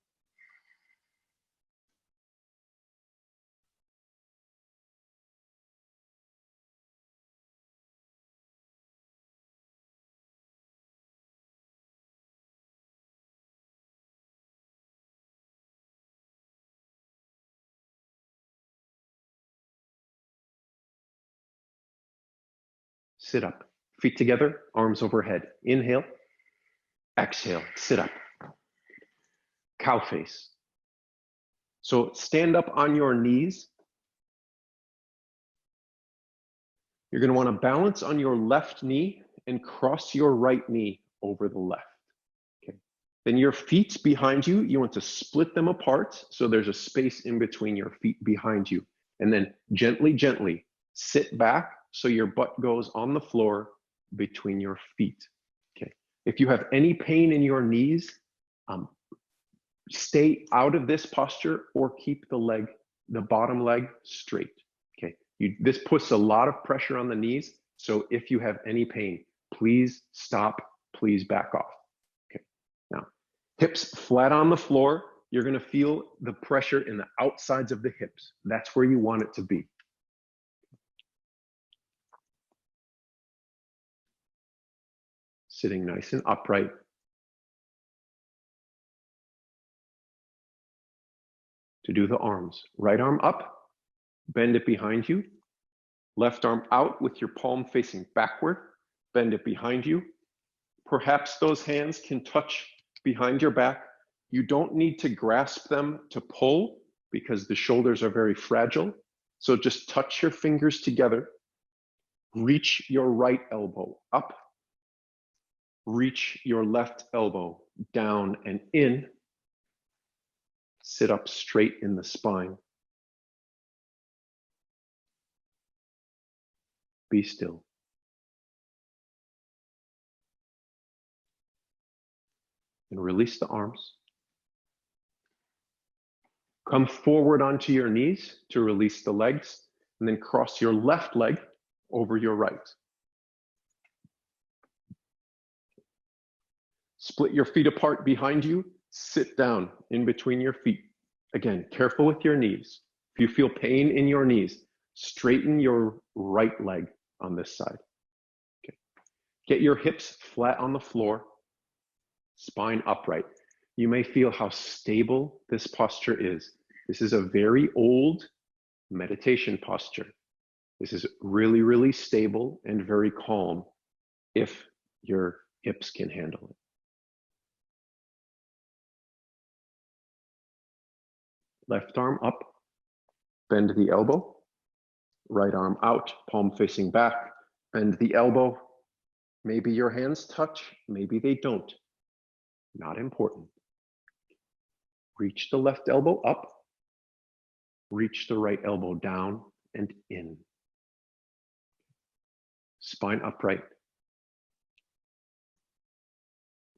S2: Sit up, feet together, arms overhead. Inhale, exhale, sit up. Cow face. So stand up on your knees. You're going to want to balance on your left knee and cross your right knee over the left. Okay. Then your feet behind you, you want to split them apart so there's a space in between your feet behind you. And then gently, gently sit back so your butt goes on the floor between your feet. Okay. If you have any pain in your knees, stay out of this posture or keep the bottom leg straight. Okay. This puts a lot of pressure on the knees. So if you have any pain, please stop, please back off. Okay. Now, hips flat on the floor. You're going to feel the pressure in the outsides of the hips. That's where you want it to be. Sitting nice and upright. To do the arms. Right arm up, bend it behind you. Left arm out with your palm facing backward, bend it behind you. Perhaps those hands can touch behind your back. You don't need to grasp them to pull because the shoulders are very fragile. So just touch your fingers together. Reach your right elbow up. Reach your left elbow down and in. Sit up straight in the spine. Be still. And release the arms. Come forward onto your knees to release the legs, and then cross your left leg over your right. Split your feet apart behind you. Sit down in between your feet. Again, careful with your knees. If you feel pain in your knees, straighten your right leg on this side. Okay. Get your hips flat on the floor, spine upright. You may feel how stable this posture is. This is a very old meditation posture. This is really, really stable and very calm if your hips can handle it. Left arm up, bend the elbow. Right arm out, palm facing back, bend the elbow. Maybe your hands touch, maybe they don't. Not important. Reach the left elbow up. Reach the right elbow down and in. Spine upright.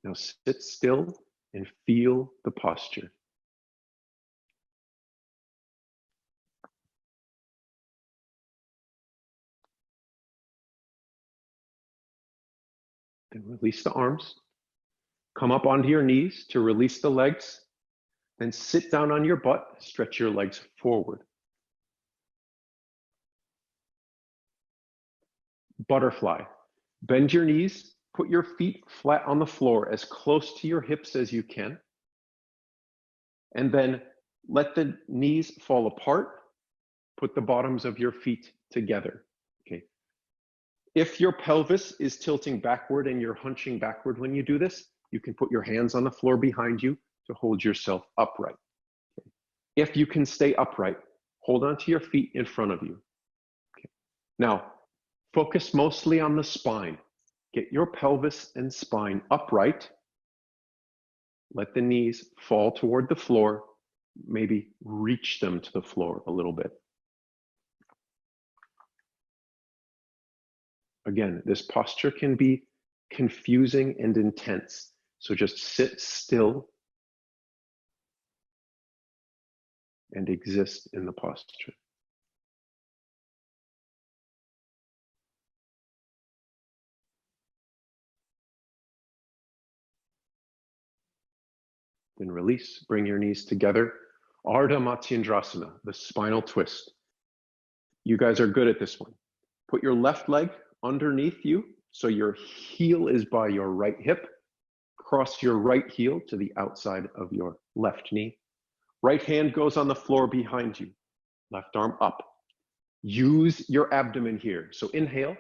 S2: Now sit still and feel the posture. Then release the arms. Come up onto your knees to release the legs. Then sit down on your butt, stretch your legs forward. butterfly. Bend your knees, put your feet flat on the floor as close to your hips as you can. And then let the knees fall apart. Put the bottoms of your feet together. Okay. If your pelvis is tilting backward and you're hunching backward when you do this, you can put your hands on the floor behind you to hold yourself upright. Okay. If you can stay upright, hold on to your feet in front of you. Okay. Now, focus mostly on the spine. Get your pelvis and spine upright. Let the knees fall toward the floor. Maybe reach them to the floor a little bit. Again, this posture can be confusing and intense. So just sit still and exist in the posture. Then release, bring your knees together. Ardha Matsyendrasana, the spinal twist. You guys are good at this one. Put your left leg underneath you, so your heel is by your right hip. Cross your right heel to the outside of your left knee. Right hand goes on the floor behind you. Left arm up. Use your abdomen here. So inhale.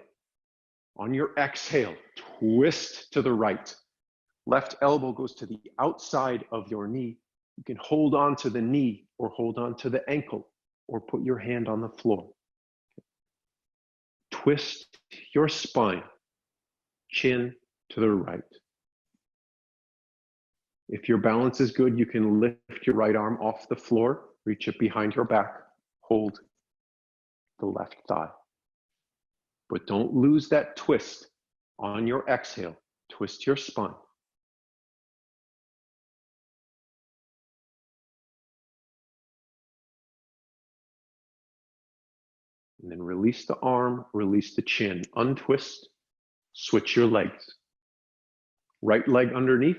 S2: On your exhale, twist to the right. Left elbow goes to the outside of your knee. You can hold on to the knee or hold on to the ankle or put your hand on the floor. Twist your spine, chin to the right. If your balance is good, you can lift your right arm off the floor, reach it behind your back, hold the left thigh. But don't lose that twist on your exhale. Twist your spine. And then release the arm, release the chin. Untwist, switch your legs. Right leg underneath,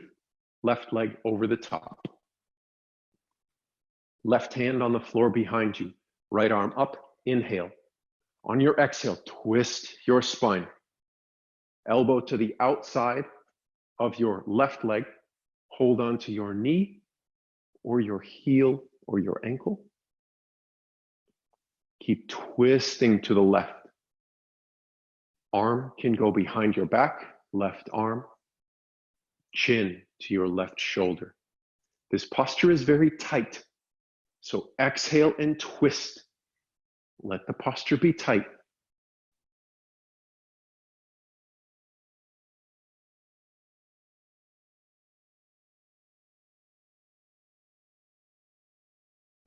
S2: left leg over the top. Left hand on the floor behind you. Right arm up, inhale. On your exhale, twist your spine. Elbow to the outside of your left leg. Hold on to your knee or your heel or your ankle. Keep twisting to the left. Arm can go behind your back, left arm. Chin to your left shoulder. This posture is very tight. So exhale and twist. Let the posture be tight.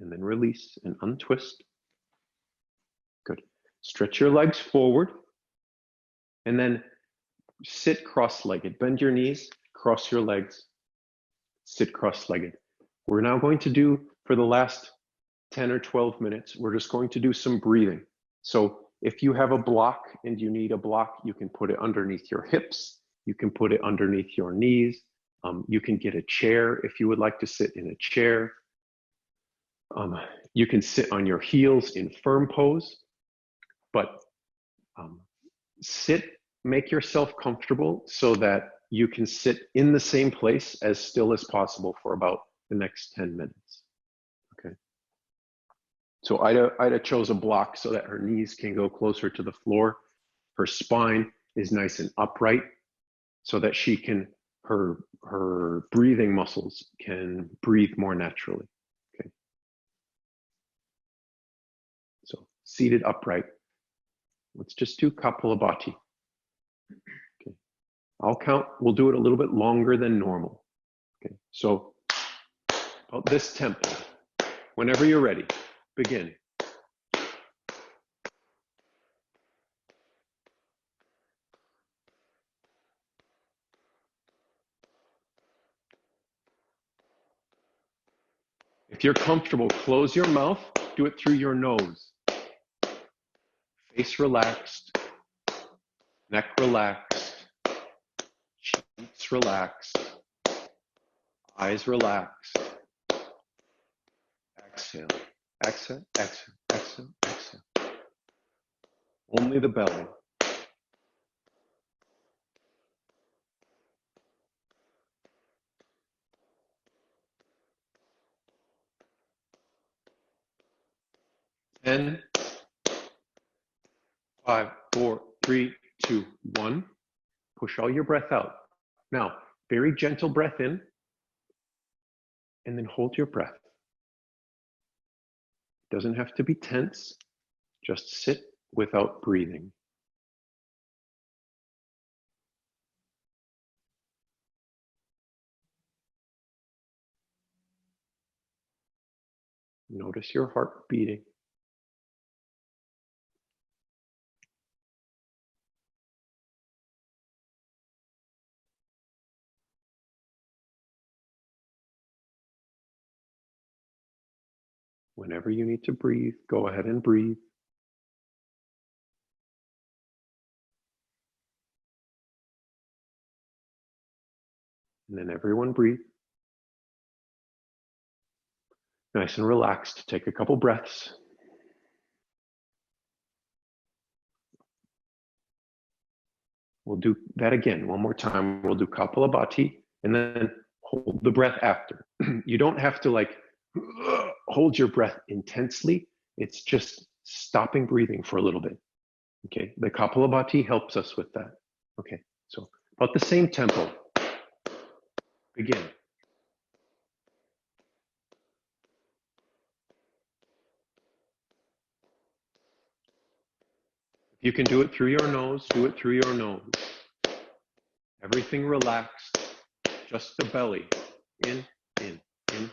S2: And then release and untwist. Good. Stretch your legs forward. And then sit cross-legged. Bend your knees, cross your legs. Sit cross-legged. We're now going to do, for the last 10 or 12 minutes, we're just going to do some breathing. So if you have a block and you need a block, you can put it underneath your hips. You can put it underneath your knees. You can get a chair if you would like to sit in a chair. You can sit on your heels in firm pose, but make yourself comfortable so that you can sit in the same place as still as possible for about the next 10 minutes. Okay. So Ida chose a block so that her knees can go closer to the floor. Her spine is nice and upright so that she can, her breathing muscles can breathe more naturally. Okay. So seated upright. Let's just do Kapalabhati. Okay. I'll count, we'll do it a little bit longer than normal. Okay. So about this tempo. Whenever you're ready, begin. If you're comfortable, close your mouth, do it through your nose. Face relaxed, neck relaxed, cheeks relaxed, eyes relaxed. Exhale, exhale, exhale, exhale, exhale. Only the belly. 10, 5, 4, 3, 2, 1. Push all your breath out. Now, very gentle breath in, and then hold your breath. Doesn't have to be tense, just sit without breathing. Notice your heart beating. Whenever you need to breathe, go ahead and breathe. And then everyone breathe. Nice and relaxed. Take a couple breaths. We'll do that again one more time. We'll do Kapalabhati and then hold the breath after. You don't have to like hold your breath intensely. It's just stopping breathing for a little bit. Okay, the Kapalabhati helps us with that. Okay, so about the same tempo. Begin. If you can do it through your nose, do it through your nose. Everything relaxed, just the belly. In, in, in.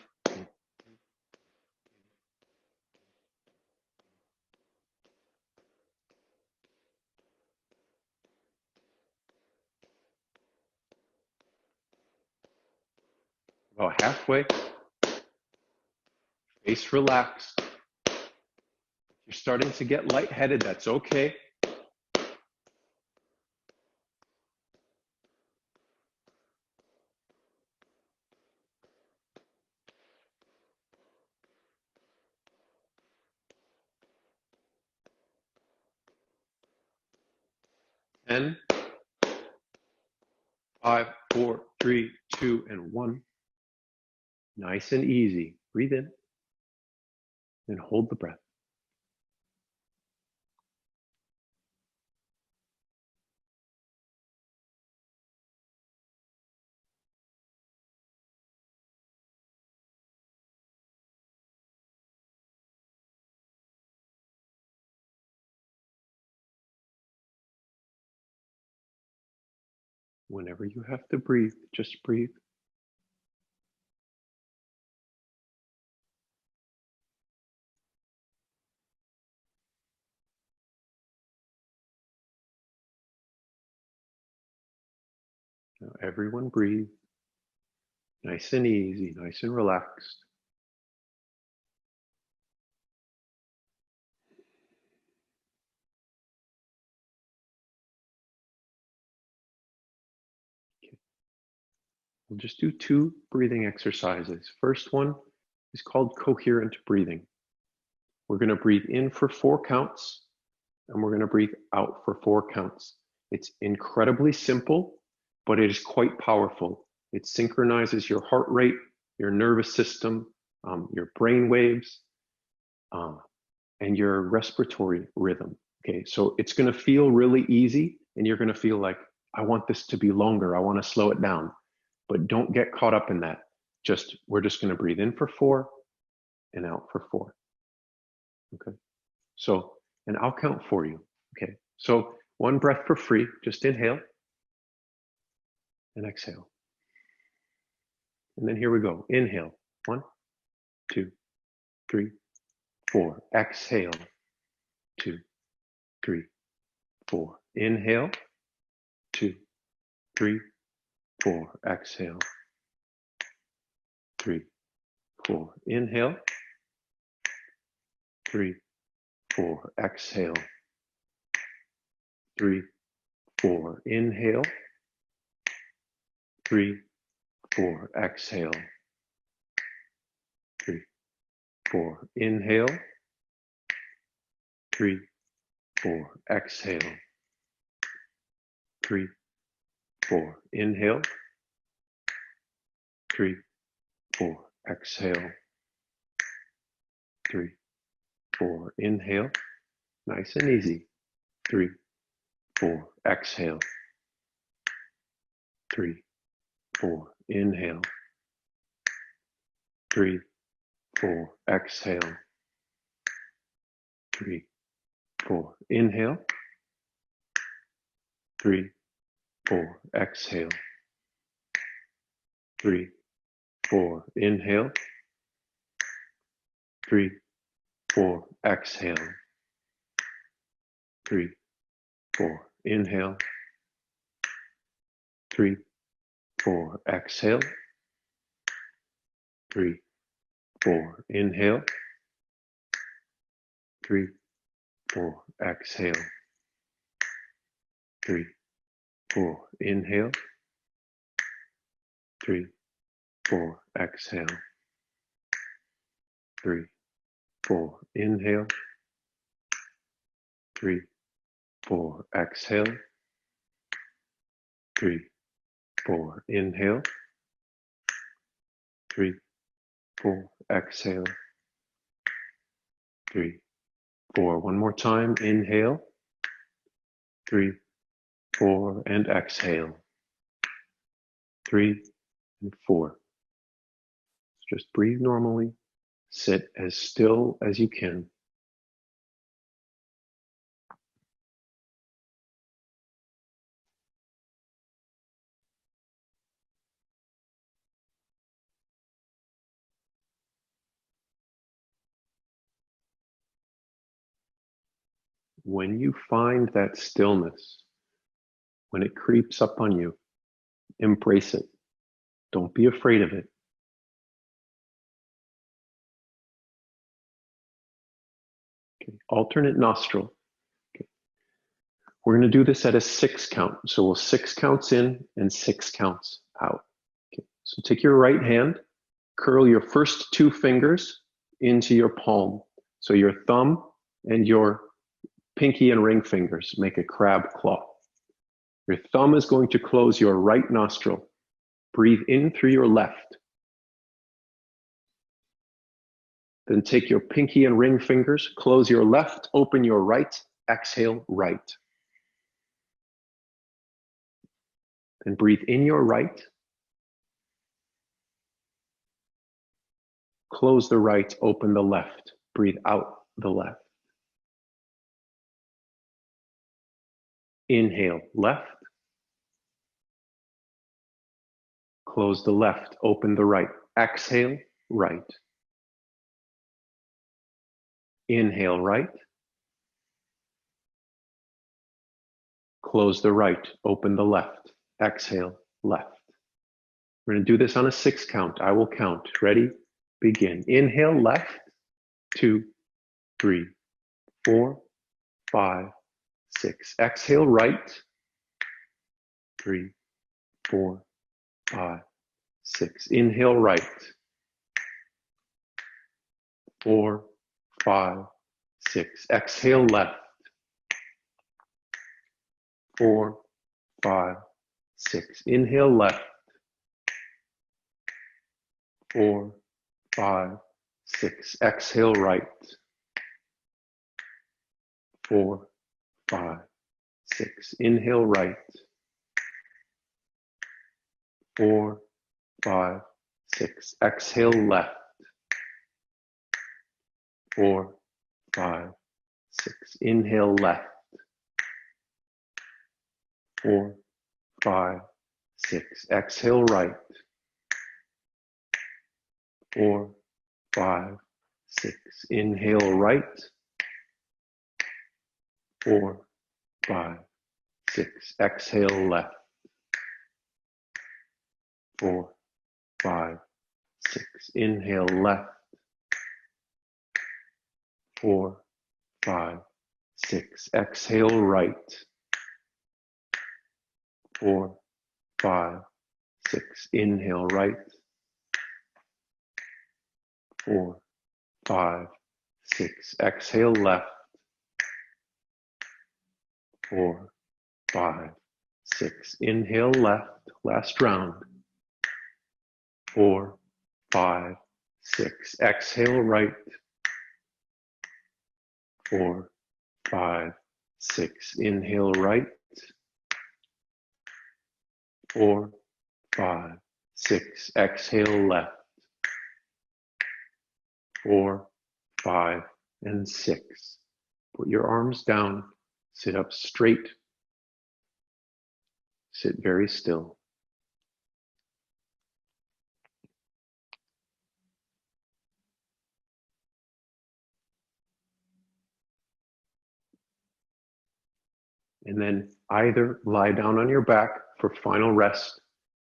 S2: About halfway. Face relaxed. You're starting to get lightheaded, that's okay. And 5, 4, 3, 2, and 1. Nice and easy. Breathe in and hold the breath. Whenever you have to breathe, just breathe. Now everyone breathe. Nice and easy, nice and relaxed. Okay. We'll just do 2 breathing exercises. First one is called coherent breathing. We're going to breathe in for 4 counts, and we're going to breathe out for 4 counts. It's incredibly simple, but it is quite powerful. It synchronizes your heart rate, your nervous system, your brain waves, and your respiratory rhythm. Okay, so it's going to feel really easy, and you're going to feel like, I want this to be longer. I want to slow it down, but don't get caught up in that. We're just going to breathe in for 4 and out for 4. Okay, so, and I'll count for you. Okay, so 1 breath for free. Just inhale and exhale. And then here we go. Inhale. 1, 2, 3, 4. Exhale. 2, 3, 4. Inhale. 2, 3, 4. Exhale. 3, 4. Inhale. 3, 4. Exhale. 3, 4. Inhale. 3, 4. Exhale. 3, 4. Inhale. 3, 4. Exhale. 3, 4. Inhale. 3, 4. Exhale. 3, 4. Inhale. Nice and easy. 3, 4. Exhale. 3, 4. Inhale. 3, 4. Exhale. 3, 4. Inhale. 3, 4. Exhale. 3, 4. Inhale. 3, 4. Exhale. 3, 4. Inhale. 3, 4. Exhale. 3, 4. Inhale. 3, 4. Exhale. 3, 4. Inhale. 3, 4. Exhale. 3, 4. Inhale. 3, 4. Exhale. 3, 4. Inhale. 3, 4. Exhale. 3, 4. One more time. Inhale. 3, 4. And exhale. 3 and 4. Just breathe normally. Sit as still as you can. When you find that stillness, when it creeps up on you, embrace it. Don't be afraid of it. Okay. Alternate nostril. Okay. We're going to do this at a 6 count. So we'll 6 counts in and 6 counts out. Okay. So take your right hand, curl your first 2 fingers into your palm. So your thumb and your pinky and ring fingers make a crab claw. Your thumb is going to close your right nostril. Breathe in through your left. Then take your pinky and ring fingers, close your left, open your right, exhale right. Then breathe in your right. Close the right, open the left. Breathe out the left. Inhale left. Close the left, open the right. Exhale right. Inhale right. Close the right, open the left. Exhale left. We're going to do this on a 6 count. I will count. Ready? Begin. Inhale left, 2, 3, 4, 5, 6. Exhale right, 3, 4, 5, 6. Inhale right, 4, 5, 6. Exhale left, 4, 5, 6. Inhale left, 4, 5, 6. Exhale right, 4, 5, 6. Inhale right, 4, 5, 6. Exhale left, 4, 5, 6. Inhale left, 4, 5, 6. Exhale right, 4, 5, 6. Inhale right, 4, 5, 6. Exhale left, 4, 5, 6. Inhale left, 4, 5, 6. Exhale right, 4, 5, 6. Inhale right, 4, 5, 6. Exhale left, 4, 5, 6. Inhale left, last round, 4, 5, 6. Exhale right, 4, 5, 6. Inhale right. 4, 5, 6. Exhale left. 4, 5, and 6. Put your arms down. Sit up straight. Sit very still. And then either lie down on your back for final rest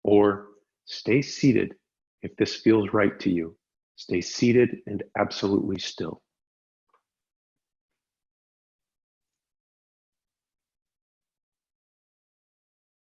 S2: or stay seated if this feels right to you. Stay seated and absolutely still.